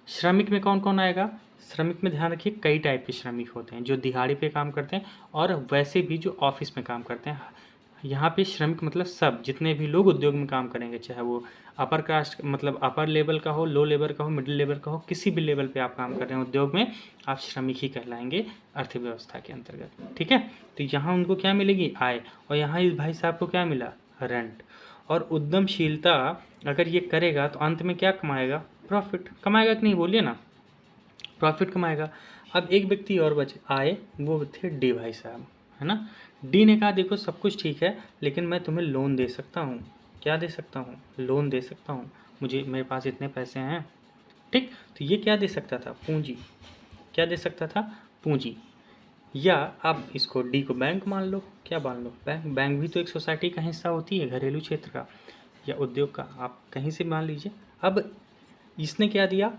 श्रमिक में कौन कौन आएगा, श्रमिक में ध्यान रखिए कई टाइप के श्रमिक होते हैं, जो दिहाड़ी पे काम करते हैं और वैसे भी जो ऑफिस में काम करते हैं। यहाँ पे श्रमिक मतलब सब जितने भी लोग उद्योग में काम करेंगे, चाहे वो अपर कास्ट मतलब अपर लेवल का हो, लो लेवल का हो, मिडिल लेवल का हो, किसी भी लेवल पे आप काम कर रहे हैं उद्योग में, आप श्रमिक ही कहलाएंगे अर्थव्यवस्था के अंतर्गत। ठीक है, तो यहाँ उनको क्या मिलेगी, आय, और यहाँ इस भाई साहब को क्या मिला, रेंट। और उद्यमशीलता अगर ये करेगा तो अंत में क्या कमाएगा, प्रॉफिट कमाएगा कि नहीं, बोलिए ना, प्रॉफिट कमाएगा। अब एक व्यक्ति और बच आए, वो थे डी भाई साहब, है ना। डी ने कहा देखो सब कुछ ठीक है लेकिन मैं तुम्हें लोन दे सकता हूँ। क्या दे सकता हूँ, लोन दे सकता हूँ, मुझे मेरे पास इतने पैसे हैं। ठीक, तो ये क्या दे सकता था, पूंजी। क्या दे सकता था, पूंजी। या आप इसको डी को बैंक मान लो, क्या मान लो, बैंक। बैंक भी तो एक सोसाइटी का हिस्सा होती है, घरेलू क्षेत्र का या उद्योग का, आप कहीं से मान लीजिए। अब इसने क्या दिया,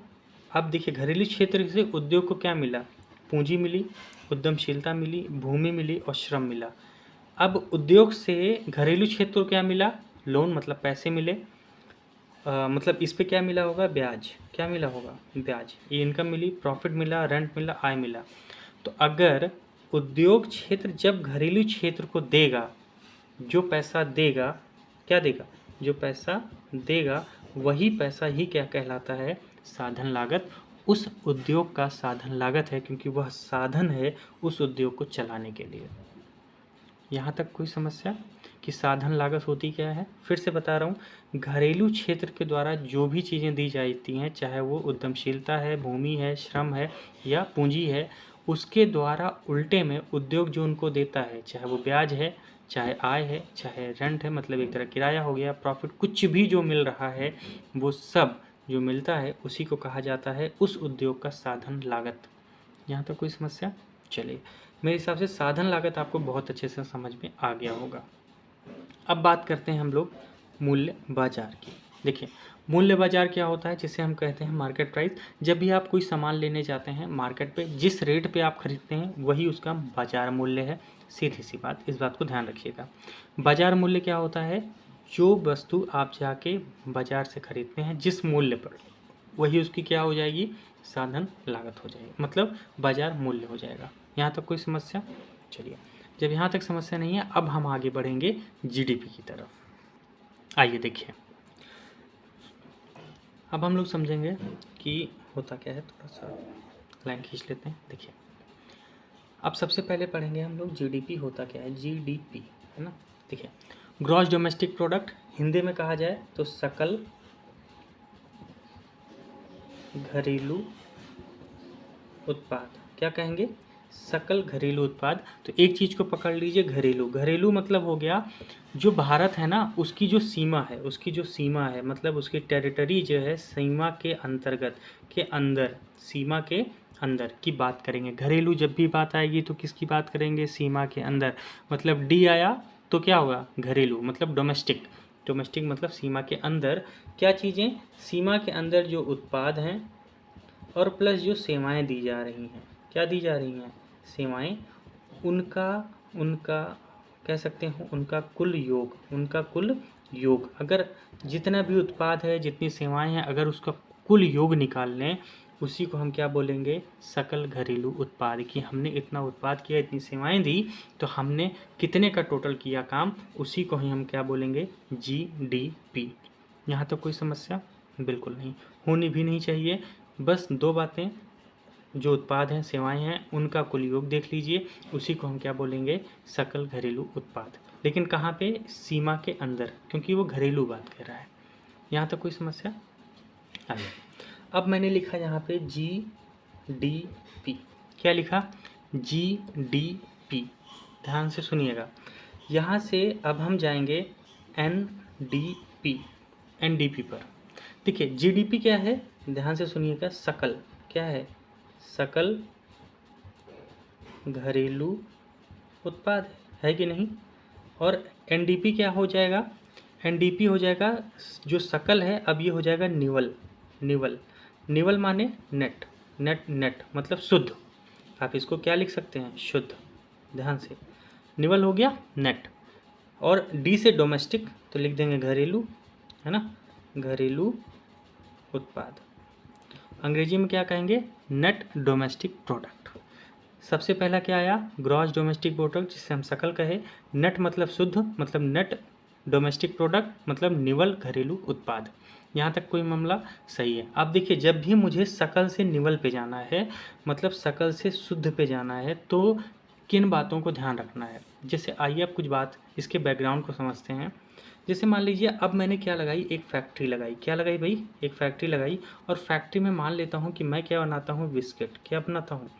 अब देखिए घरेलू क्षेत्र से उद्योग को क्या मिला, पूंजी मिली, उद्यमशीलता मिली, भूमि मिली और श्रम मिला। अब उद्योग से घरेलू क्षेत्र को क्या मिला, लोन मतलब पैसे मिले, मतलब इस पे क्या मिला होगा, ब्याज। क्या मिला होगा, ब्याज, ये इनकम मिली, प्रॉफिट मिला, रेंट मिला, आय मिला। तो अगर उद्योग क्षेत्र जब घरेलू क्षेत्र को देगा, जो पैसा देगा, क्या देगा, जो पैसा देगा वही पैसा ही क्या कहलाता है, साधन लागत। उस उद्योग का साधन लागत है क्योंकि वह साधन है उस उद्योग को चलाने के लिए। यहाँ तक कोई समस्या कि साधन लागत होती क्या है, फिर से बता रहा हूँ, घरेलू क्षेत्र के द्वारा जो भी चीज़ें दी जाती हैं, चाहे वो उद्यमशीलता है, भूमि है, श्रम है या पूंजी है, उसके द्वारा उल्टे में उद्योग जो उनको देता है, चाहे वो ब्याज है, चाहे आय है, चाहे रेंट है, मतलब एक तरह किराया हो गया, प्रॉफिट, कुछ भी जो मिल रहा है वो सब जो मिलता है उसी को कहा जाता है उस उद्योग का साधन लागत। यहाँ तक कोई समस्या, चलिए मेरे हिसाब से साधन लागत आपको बहुत अच्छे से समझ में आ गया होगा। अब बात करते हैं हम लोग मूल्य बाजार की। देखिए मूल्य बाजार क्या होता है, जिसे हम कहते हैं मार्केट प्राइस। जब भी आप कोई सामान लेने जाते हैं मार्केट पे, जिस रेट पे आप खरीदते हैं वही उसका बाजार मूल्य है, सीधी सी बात, इस बात को ध्यान रखिएगा। बाजार मूल्य क्या होता है, जो वस्तु आप जाके बाजार से खरीदते हैं जिस मूल्य पर, वही उसकी क्या हो जाएगी, साधन लागत हो जाएगी, मतलब बाजार मूल्य हो जाएगा। यहाँ तक कोई समस्या, चलिए जब यहाँ तक समस्या नहीं है अब हम आगे बढ़ेंगे जीडीपी की तरफ। आइए देखिए, अब हम लोग समझेंगे कि होता क्या है, थोड़ा सा लाइन खींच लेते हैं। देखिए अब सबसे पहले पढ़ेंगे हम लोग जीडीपी होता क्या है, जीडीपी, है ना। देखिए ग्रॉस डोमेस्टिक प्रोडक्ट, हिंदी में कहा जाए तो सकल घरेलू उत्पाद, क्या कहेंगे, सकल घरेलू उत्पाद। तो एक चीज़ को पकड़ लीजिए, घरेलू, घरेलू मतलब हो गया जो भारत है ना उसकी जो सीमा है, उसकी जो सीमा है मतलब उसकी टेरिटरी जो है, सीमा के अंतर्गत के अंदर, सीमा के अंदर की बात करेंगे। घरेलू जब भी बात आएगी तो किसकी बात करेंगे, सीमा के अंदर। मतलब डी आया तो क्या होगा, घरेलू मतलब डोमेस्टिक। डोमेस्टिक मतलब सीमा के अंदर क्या चीज़ें, सीमा के अंदर जो उत्पाद हैं और प्लस जो सेवाएं दी जा रही हैं। क्या दी जा रही हैं, सेवाएं, उनका उनका कह सकते हैं उनका कुल योग, उनका कुल योग। अगर जितना भी उत्पाद है, जितनी सेवाएं हैं, अगर उसका कुल योग निकाल लें, उसी को हम क्या बोलेंगे, सकल घरेलू उत्पाद। कि हमने इतना उत्पाद किया, इतनी सेवाएं दी, तो हमने कितने का टोटल किया काम, उसी को ही हम क्या बोलेंगे, GDP। यहाँ तो कोई समस्या बिल्कुल नहीं, होनी भी नहीं चाहिए। बस दो बातें, जो उत्पाद हैं, सेवाएं हैं, उनका कुल योग देख लीजिए, उसी को हम क्या बोलेंगे, सकल घरेलू उत्पाद। लेकिन कहाँ पे, सीमा के अंदर, क्योंकि वो घरेलू बात कर रहा है। यहाँ तक कोई समस्या आइए। अब मैंने लिखा यहाँ पे GDP। क्या लिखा, GDP। ध्यान से सुनिएगा। यहाँ से अब हम जाएंगे NDP पर। देखिए GDP क्या है, ध्यान से सुनिएगा, सकल क्या है, सकल घरेलू उत्पाद है कि नहीं। और NDP क्या हो जाएगा, NDP हो जाएगा जो सकल है, अब ये हो जाएगा निवल। निवल, निवल माने नेट, नेट मतलब शुद्ध। आप इसको क्या लिख सकते हैं, शुद्ध। ध्यान से, निवल हो गया नेट, और डी से डोमेस्टिक तो लिख देंगे घरेलू, है ना, घरेलू उत्पाद। अंग्रेजी में क्या कहेंगे, नेट डोमेस्टिक प्रोडक्ट। सबसे पहला क्या आया, ग्रॉस डोमेस्टिक प्रोडक्ट, जिसे हम सकल कहे। नेट मतलब शुद्ध, मतलब नेट डोमेस्टिक प्रोडक्ट मतलब निवल घरेलू उत्पाद। यहाँ तक कोई मामला सही है। अब देखिए, जब भी मुझे सकल से निवल पे जाना है, मतलब सकल से शुद्ध पे जाना है, तो किन बातों को ध्यान रखना है। जैसे आइए अब कुछ बात इसके बैकग्राउंड को समझते हैं। जैसे मान लीजिए अब मैंने क्या लगाई, एक फैक्ट्री लगाई। क्या लगाई भाई, एक फैक्ट्री लगाई, और फैक्ट्री में मान लेता हूँ कि मैं क्या बनाता हूँ, बिस्किट। क्या बनाता हूँ,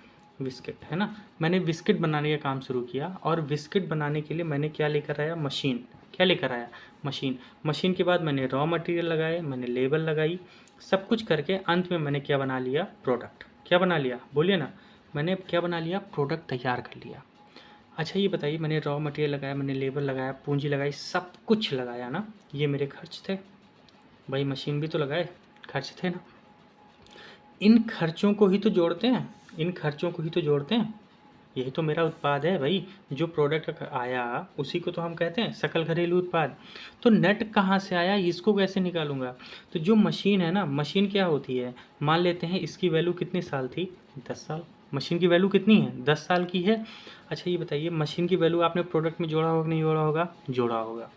बिस्किट, है ना। मैंने बिस्किट बनाने का काम शुरू किया, और बिस्किट बनाने के लिए मैंने क्या लेकर आया, मशीन। क्या लेकर आया, मशीन। मशीन के बाद मैंने रॉ मटेरियल लगाए, मैंने लेबल लगाई, सब कुछ करके अंत में मैंने क्या बना लिया, प्रोडक्ट। क्या बना लिया, बोलिए ना, मैंने क्या बना लिया, प्रोडक्ट तैयार कर लिया। अच्छा ये बताइए, मैंने रॉ मटेरियल लगाया, मैंने लेबर लगाया, पूंजी लगाई, सब कुछ लगाया ना, ये मेरे खर्च थे भाई। मशीन भी तो लगाए, खर्च थे ना। इन खर्चों को ही तो जोड़ते हैं, इन खर्चों को ही तो जोड़ते हैं। यही तो मेरा उत्पाद है भाई, जो प्रोडक्ट आया उसी को तो हम कहते हैं सकल घरेलू उत्पाद। तो नेट कहाँ से आया, इसको कैसे निकालूंगा। तो जो मशीन है ना, मशीन क्या होती है, मान लेते हैं इसकी वैल्यू कितने साल थी, 10 साल। मशीन की वैल्यू कितनी है, 10 साल की है। अच्छा ये बताइए, मशीन की वैल्यू आपने प्रोडक्ट में जोड़ा होगा कि नहीं जोड़ा होगा, जोड़ा होगा।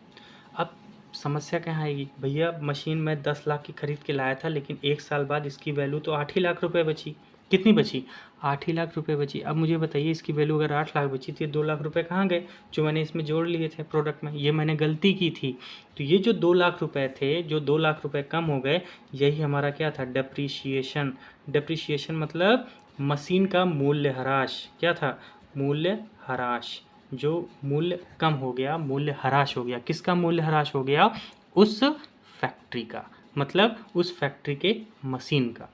अब समस्या कहाँ आएगी, भैया मशीन मैं 10 लाख की खरीद के लाया था, लेकिन 1 साल बाद इसकी वैल्यू तो 8 ही लाख रुपए बची। कितनी बची, 8 ही लाख रुपए बची। अब मुझे बताइए, इसकी वैल्यू अगर 8 लाख बची थी, 2 लाख रुपए कहाँ गए, जो मैंने इसमें जोड़ लिए थे प्रोडक्ट में। ये मैंने गलती की थी। तो ये जो 2 लाख रुपए थे, जो 2 लाख रुपए कम हो गए, यही हमारा क्या था, डेप्रीशिएशन। डेप्रीशिएशन मतलब मशीन का मूल्य ह्रास। क्या था, मूल्य ह्रास। जो मूल्य कम हो गया, मूल्य ह्रास हो गया। किसका मूल्य ह्रास हो गया, उस फैक्ट्री का, मतलब उस फैक्ट्री के मशीन का।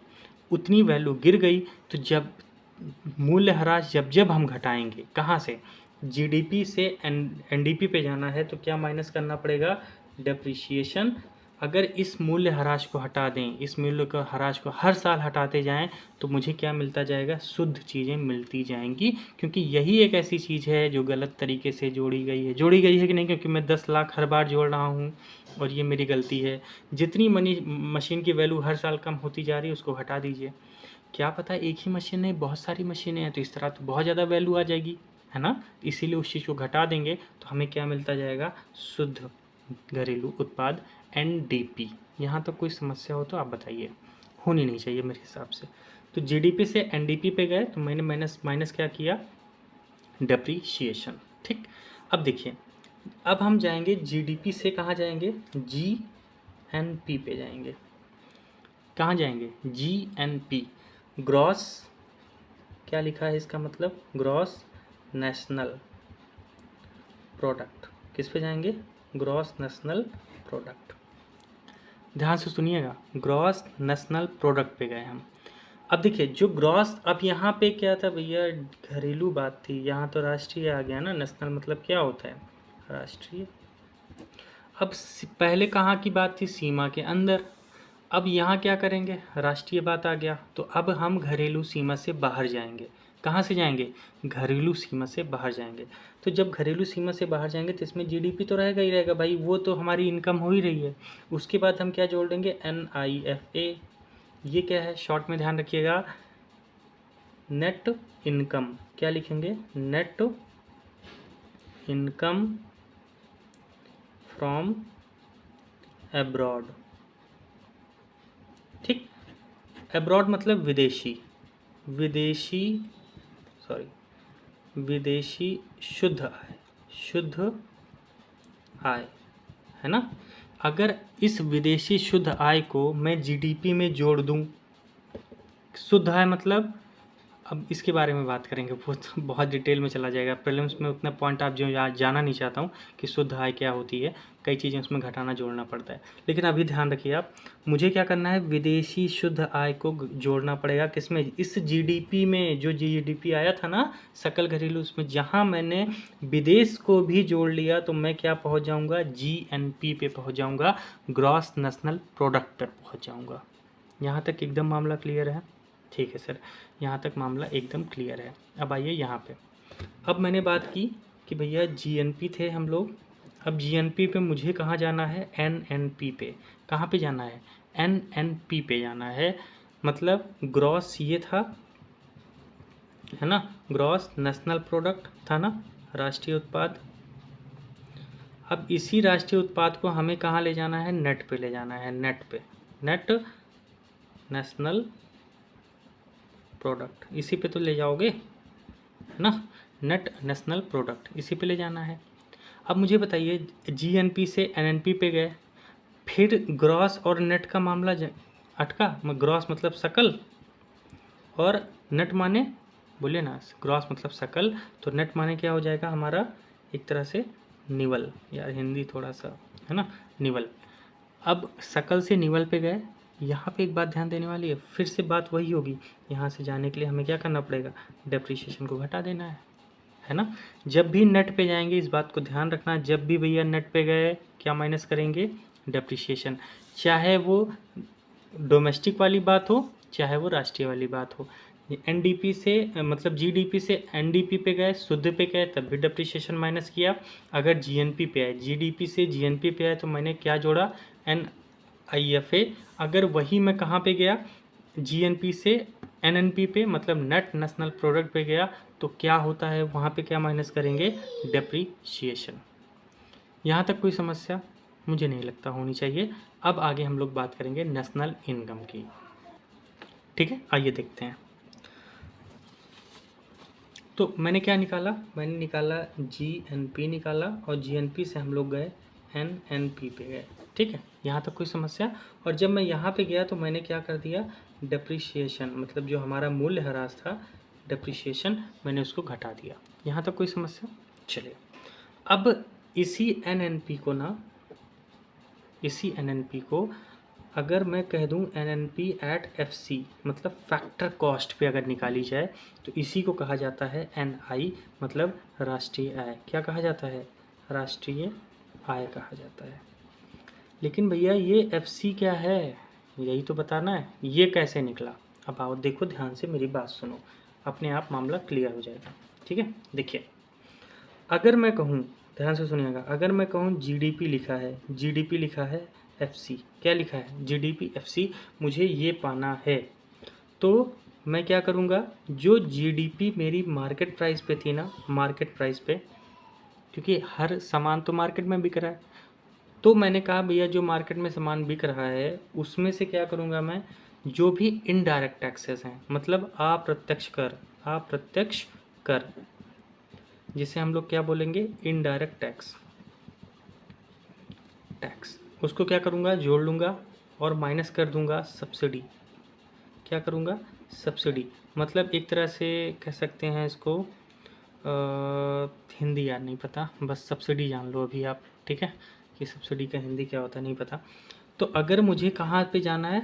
उतनी वैल्यू गिर गई। तो जब मूल्य ह्रास जब जब हम घटाएंगे, कहाँ से, GDP से NDP पे जाना है, तो क्या माइनस करना पड़ेगा, डेप्रिशिएशन। अगर इस मूल्य ह्रास को हटा दें, इस मूल्य का ह्रास को हर साल हटाते जाएं, तो मुझे क्या मिलता जाएगा, शुद्ध चीज़ें मिलती जाएंगी। क्योंकि यही एक ऐसी चीज़ है जो गलत तरीके से जोड़ी गई है। जोड़ी गई है कि नहीं, क्योंकि मैं 10 लाख हर बार जोड़ रहा हूँ, और ये मेरी गलती है। जितनी मशीन की वैल्यू हर साल कम होती जा रही है, उसको हटा दीजिए। क्या पता एक ही मशीन नहीं, बहुत सारी मशीनें हैं, तो इस तरह तो बहुत ज़्यादा वैल्यू आ जाएगी, है ना। इसीलिए उस चीज़ को घटा देंगे, तो हमें क्या मिलता जाएगा, शुद्ध घरेलू उत्पाद, NDP। यहाँ तक कोई समस्या हो तो आप बताइए, होनी नहीं चाहिए मेरे हिसाब से। तो GDP से NDP पे गए, तो मैंने माइनस क्या किया, डेप्रीशिएशन। ठीक। अब देखिए, अब हम जाएंगे GDP से, कहाँ जाएंगे, GNP पे जाएंगे। कहाँ जाएंगे, GNP, ग्रॉस, क्या लिखा है इसका मतलब, ग्रॉस नेशनल प्रोडक्ट। किस पे जाएंगे, ग्रॉस नेशनल प्रोडक्ट। ध्यान से सुनिएगा, ग्रॉस नेशनल प्रोडक्ट पे गए हम। अब देखिए जो ग्रॉस, अब यहाँ पे क्या था भैया, घरेलू बात थी, यहाँ तो राष्ट्रीय आ गया ना, नेशनल मतलब क्या होता है, राष्ट्रीय। अब पहले कहाँ की बात थी, सीमा के अंदर, अब यहाँ क्या करेंगे, राष्ट्रीय बात आ गया, तो अब हम घरेलू सीमा से बाहर जाएंगे। कहाँ से जाएंगे, घरेलू सीमा से बाहर जाएंगे। तो जब घरेलू सीमा से बाहर जाएंगे तो इसमें जीडीपी तो रहेगा ही रहेगा भाई, वो तो हमारी इनकम हो ही रही है। उसके बाद हम क्या जोड़ देंगे, NIFA, ये क्या है, शॉर्ट में ध्यान रखिएगा, नेट इनकम, क्या लिखेंगे, नेट इनकम फ्रॉम एब्रॉड। ठीक, एब्रॉड मतलब विदेशी, विदेशी, सॉरी, विदेशी शुद्ध आय, शुद्ध आय, है ना। अगर इस विदेशी शुद्ध आय को मैं जीडीपी में जोड़ दूं, शुद्ध आय मतलब, अब इसके बारे में बात करेंगे, वो तो बहुत डिटेल में चला जाएगा, प्रीलिम्स में उतना पॉइंट आप जो जाना नहीं चाहता हूँ कि शुद्ध आय क्या होती है, कई चीज़ें उसमें घटाना जोड़ना पड़ता है। लेकिन अभी ध्यान रखिए आप, मुझे क्या करना है, विदेशी शुद्ध आय को जोड़ना पड़ेगा किसमें, इस जीडीपी में, जो जीडीपी आया था ना सकल घरेलू, उसमें जहाँ मैंने विदेश को भी जोड़ लिया तो मैं क्या पहुँच जाऊँगा, GNP पे पहुँच जाऊँगा, ग्रॉस नेशनल प्रोडक्ट पर पहुँच जाऊँगा। यहाँ तक एकदम मामला क्लियर है, ठीक है सर, यहाँ तक मामला एकदम क्लियर है। अब आइए यहाँ पे, अब मैंने बात की कि भैया GNP थे हम लोग, अब GNP पे मुझे कहाँ जाना है, NNP पे, कहाँ पे जाना है, NNP पे जाना है, मतलब ग्रॉस ये था, है ना, ग्रॉस नेशनल प्रोडक्ट था ना, राष्ट्रीय उत्पाद। अब इसी राष्ट्रीय उत्पाद को हमें कहाँ ले जाना है, नेट पे ले जाना है, नेट पे, नेट नेशनल प्रोडक्ट, इसी पे तो ले जाओगे, है ना, नेट नेशनल प्रोडक्ट, इसी पे ले जाना है। अब मुझे बताइए, GNP से NNP पे गए, फिर ग्रॉस और नेट का मामला अटका, ग्रॉस मतलब सकल, और नेट माने, बोलिए ना, ग्रॉस मतलब सकल, तो नेट माने क्या हो जाएगा हमारा, एक तरह से निवल, यार हिंदी थोड़ा सा, है ना, निवल। अब सकल से निवल पे गए, यहाँ पे एक बात ध्यान देने वाली है, फिर से बात वही होगी, यहाँ से जाने के लिए हमें क्या करना पड़ेगा, डेप्रिसिएशन को घटा देना है ना। जब भी नेट पे जाएंगे इस बात को ध्यान रखना, जब भी भैया नेट पे गए क्या माइनस करेंगे, डेप्रिसिएशन, चाहे वो डोमेस्टिक वाली बात हो चाहे वो राष्ट्रीय वाली बात हो। NDP से मतलब GDP से NDP पे गए, शुद्ध पे गए, तब भी डेप्रिसिएशन माइनस किया। अगर GNP पे आए, GDP से GNP पे आए तो मैंने क्या जोड़ा, NIFA। अगर वही मैं कहाँ पे गया, GNP से NNP पे, मतलब नेट नेशनल प्रोडक्ट पे गया, तो क्या होता है वहाँ पे, क्या माइनस करेंगे, डेप्रिसिएशन। यहाँ तक कोई समस्या मुझे नहीं लगता होनी चाहिए। अब आगे हम लोग बात करेंगे नेशनल इनकम की, ठीक है, आइए देखते हैं। तो मैंने क्या निकाला, मैंने निकाला GNP निकाला, और GNP से हम लोग गए NNP पे गए, ठीक है, यहाँ तक कोई समस्या। और जब मैं यहाँ पे गया तो मैंने क्या कर दिया, डेप्रिसिएशन, मतलब जो हमारा मूल्यह्रास था, डेप्रिसिएशन, मैंने उसको घटा दिया। यहाँ तक कोई समस्या, चलिए। अब इसी NNP को ना, इसी NNP को अगर मैं कह दूं NNP एट FC, मतलब फैक्टर कॉस्ट पे अगर निकाली जाए, तो इसी को कहा जाता है NI, मतलब राष्ट्रीय आय। क्या कहा जाता है, राष्ट्रीय आय कहा जाता है। लेकिन भैया ये FC क्या है, यही तो बताना है, ये कैसे निकला। अब आओ देखो ध्यान से, मेरी बात सुनो, अपने आप मामला क्लियर हो जाएगा, ठीक है। देखिए, अगर मैं कहूँ, ध्यान से सुनिएगा, अगर मैं कहूँ GDP लिखा है, GDP लिखा है, FC क्या लिखा है, GDP FC, मुझे ये पाना है, तो मैं क्या करूँगा, जो GDP मेरी मार्केट प्राइस पे थी ना, मार्केट प्राइस पे, क्योंकि हर सामान तो मार्केट में बिक रहा है, तो मैंने कहा भैया जो मार्केट में सामान बिक रहा है उसमें से क्या करूँगा मैं, जो भी इनडायरेक्ट टैक्सेस हैं, मतलब अप्रत्यक्ष कर, अप्रत्यक्ष कर, जिसे हम लोग क्या बोलेंगे, इनडायरेक्ट टैक्स, टैक्स, उसको क्या करूँगा, जोड़ लूँगा और माइनस कर दूँगा सब्सिडी। क्या करूँगा, सब्सिडी, मतलब एक तरह से कह सकते हैं इसको, हिंदी याद नहीं पता, बस सब्सिडी जान लो अभी आप, ठीक है, कि सब्सिडी का हिंदी क्या होता है नहीं पता। तो अगर मुझे कहाँ पे जाना है,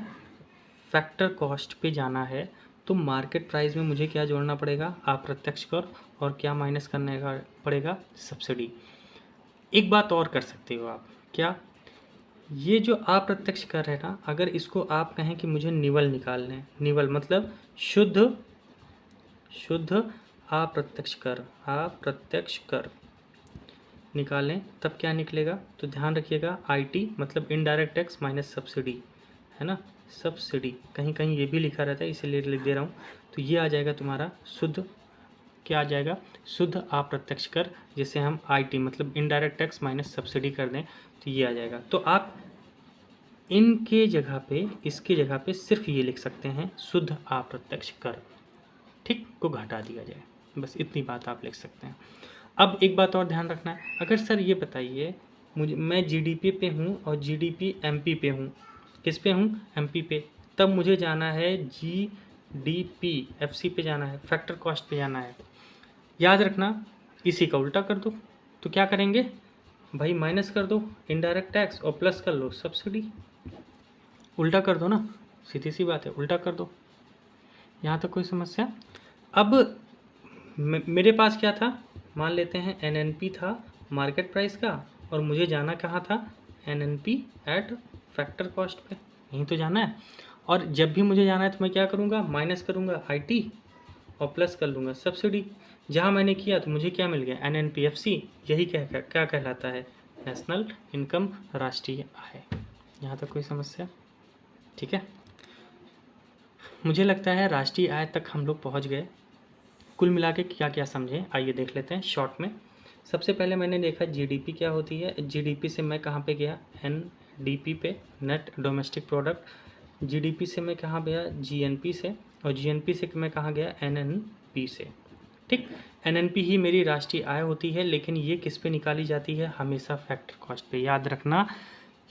फैक्टर कॉस्ट पे जाना है, तो मार्केट प्राइस में मुझे क्या जोड़ना पड़ेगा, अप्रत्यक्ष कर, और क्या माइनस करने का पड़ेगा, सब्सिडी। एक बात और कर सकते हो आप, क्या, ये जो अप्रत्यक्ष कर है ना, अगर इसको आप कहें कि मुझे निवल निकालने हैं, निवल मतलब शुद्ध अप्रत्यक्ष कर निकालें, तब क्या निकलेगा, तो ध्यान रखिएगा, आईटी मतलब इनडायरेक्ट टैक्स माइनस सब्सिडी, है ना, सब्सिडी, कहीं कहीं ये भी लिखा रहता है इसीलिए लिख दे रहा हूँ। तो ये आ जाएगा तुम्हारा शुद्ध, क्या आ जाएगा, शुद्ध अप्रत्यक्ष कर, जिसे हम आईटी मतलब इनडायरेक्ट टैक्स माइनस सब्सिडी कर दें तो ये आ जाएगा। तो आप इनके जगह पे, इसके जगह पे सिर्फ ये लिख सकते हैं, शुद्ध अप्रत्यक्ष कर, ठीक, को घटा दिया जाए, बस इतनी बात आप लिख सकते हैं। अब एक बात और ध्यान रखना है, अगर सर ये बताइए मुझे, मैं जीडीपी पे हूँ और जीडीपी एमपी पे हूँ, किस पे हूँ, एमपी पे, तब मुझे जाना है जीडीपी एफसी पे जाना है, फैक्टर कॉस्ट पे जाना है। याद रखना, इसी का उल्टा कर दो, तो क्या करेंगे भाई, माइनस कर दो इनडायरेक्ट टैक्स और प्लस कर लो सब्सिडी, उल्टा कर दो ना, सीधी सी बात है, उल्टा कर दो। यहाँ तक कोई समस्या। अब मेरे पास क्या था, मान लेते हैं एनएनपी था मार्केट प्राइस का, और मुझे जाना कहाँ था, एनएनपी एट फैक्टर कॉस्ट पे, यहीं तो जाना है। और जब भी मुझे जाना है तो मैं क्या करूँगा, माइनस करूँगा आईटी और प्लस कर लूँगा सब्सिडी। जहाँ मैंने किया तो मुझे क्या मिल गया, एनएनपीएफसी, यही क्या कहलाता है, नेशनल इनकम, राष्ट्रीय आय। यहाँ तक कोई समस्या, ठीक है। मुझे लगता है राष्ट्रीय आय तक हम लोग पहुँच गए। कुल मिला के क्या क्या समझे, आइए देख लेते हैं शॉर्ट में। सबसे पहले मैंने देखा जीडीपी क्या होती है, जीडीपी से मैं कहाँ पे गया, एनडीपी पे, नेट डोमेस्टिक प्रोडक्ट। जीडीपी से मैं कहाँ गया, जीएनपी से, और जीएनपी से मैं कहाँ गया, एनएनपी से, ठीक। एनएनपी ही मेरी राष्ट्रीय आय होती है, लेकिन ये किस पे निकाली जाती है, हमेशा फैक्टर कॉस्ट पे। याद रखना,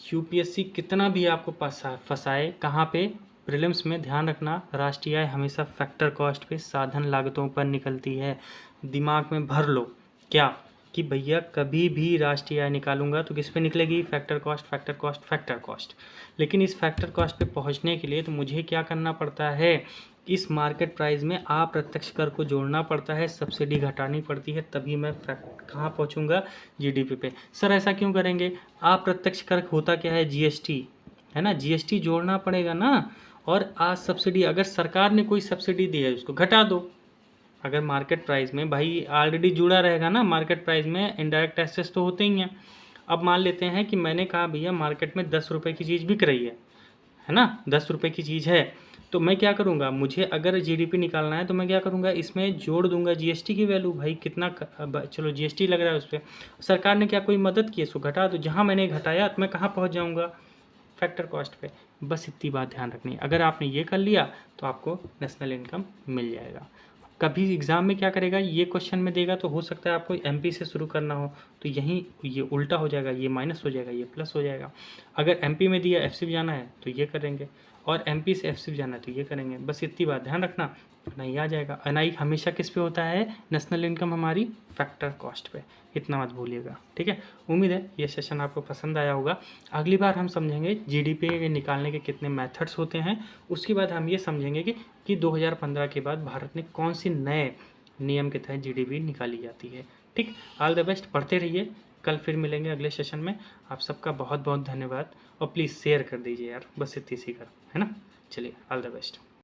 यूपीएससी कितना भी आपको फंसाए, कहाँ पे, प्रीलिम्स में, ध्यान रखना, राष्ट्रीय आय हमेशा फैक्टर कॉस्ट पे, साधन लागतों पर निकलती है। दिमाग में भर लो क्या, कि भैया कभी भी राष्ट्रीय आय निकालूंगा तो किस पे निकलेगी, factor cost, factor cost, factor cost. लेकिन इस फैक्टर कॉस्ट पे पहुंचने के लिए तो मुझे क्या करना पड़ता है, इस मार्केट प्राइस में अप्रत्यक्ष कर को जोड़ना पड़ता है, सब्सिडी घटानी पड़ती है, तभी मैं कहाँ पहुँचूँगा, जीडीपी पे। सर ऐसा क्यों करेंगे, अप्रत्यक्ष कर होता क्या है, जीएसटी, है ना, जीएसटी जोड़ना पड़ेगा ना। और आज सब्सिडी, अगर सरकार ने कोई सब्सिडी दी है उसको घटा दो। अगर मार्केट प्राइस में भाई ऑलरेडी जुड़ा रहेगा ना, मार्केट प्राइस में इनडायरेक्ट टैक्सेस तो होते ही हैं। अब मान लेते हैं कि मैंने कहा भैया मार्केट में 10 रुपये की चीज़ बिक रही है ना, 10 रुपये की चीज़ है, तो मैं क्या करूँगा, मुझे अगर जीडीपी निकालना है तो मैं क्या करूँगा, इसमें जोड़ दूंगा जीएसटी की वैल्यू, भाई कितना चलो जीएसटी लग रहा है उस पर, सरकार ने क्या कोई मदद की, इसको घटा दो। जहाँ मैंने घटाया तो मैं कहाँ पहुँच जाऊँगा, फैक्टर कॉस्ट पे। बस इतनी बात ध्यान रखनी है, अगर आपने ये कर लिया तो आपको नेशनल इनकम मिल जाएगा। कभी एग्ज़ाम में क्या करेगा, ये क्वेश्चन में देगा तो हो सकता है आपको एमपी से शुरू करना हो, तो यहीं ये उल्टा हो जाएगा, ये माइनस हो जाएगा, ये प्लस हो जाएगा। अगर एमपी में दिया एफसी जाना है तो ये करेंगे, और एमपी से एफसी जाना है तो ये करेंगे। बस इतनी बात ध्यान रखना, एनआई आ जाएगा। एनआई हमेशा किस पे होता है, नेशनल इनकम हमारी फैक्टर कॉस्ट पे, इतना मत भूलिएगा, ठीक है। उम्मीद है ये सेशन आपको पसंद आया होगा। अगली बार हम समझेंगे जीडीपी निकालने के कितने मेथड्स होते हैं, उसके बाद हम ये समझेंगे कि 2015 के बाद भारत में कौन सी नए नियम के तहत जीडीपी निकाली जाती है, ठीक। ऑल द बेस्ट, पढ़ते रहिए, कल फिर मिलेंगे अगले सेशन में। आप सबका बहुत बहुत धन्यवाद, और प्लीज़ शेयर कर दीजिए यार, बस इतनी सी कर, है ना। चलिए, ऑल द बेस्ट।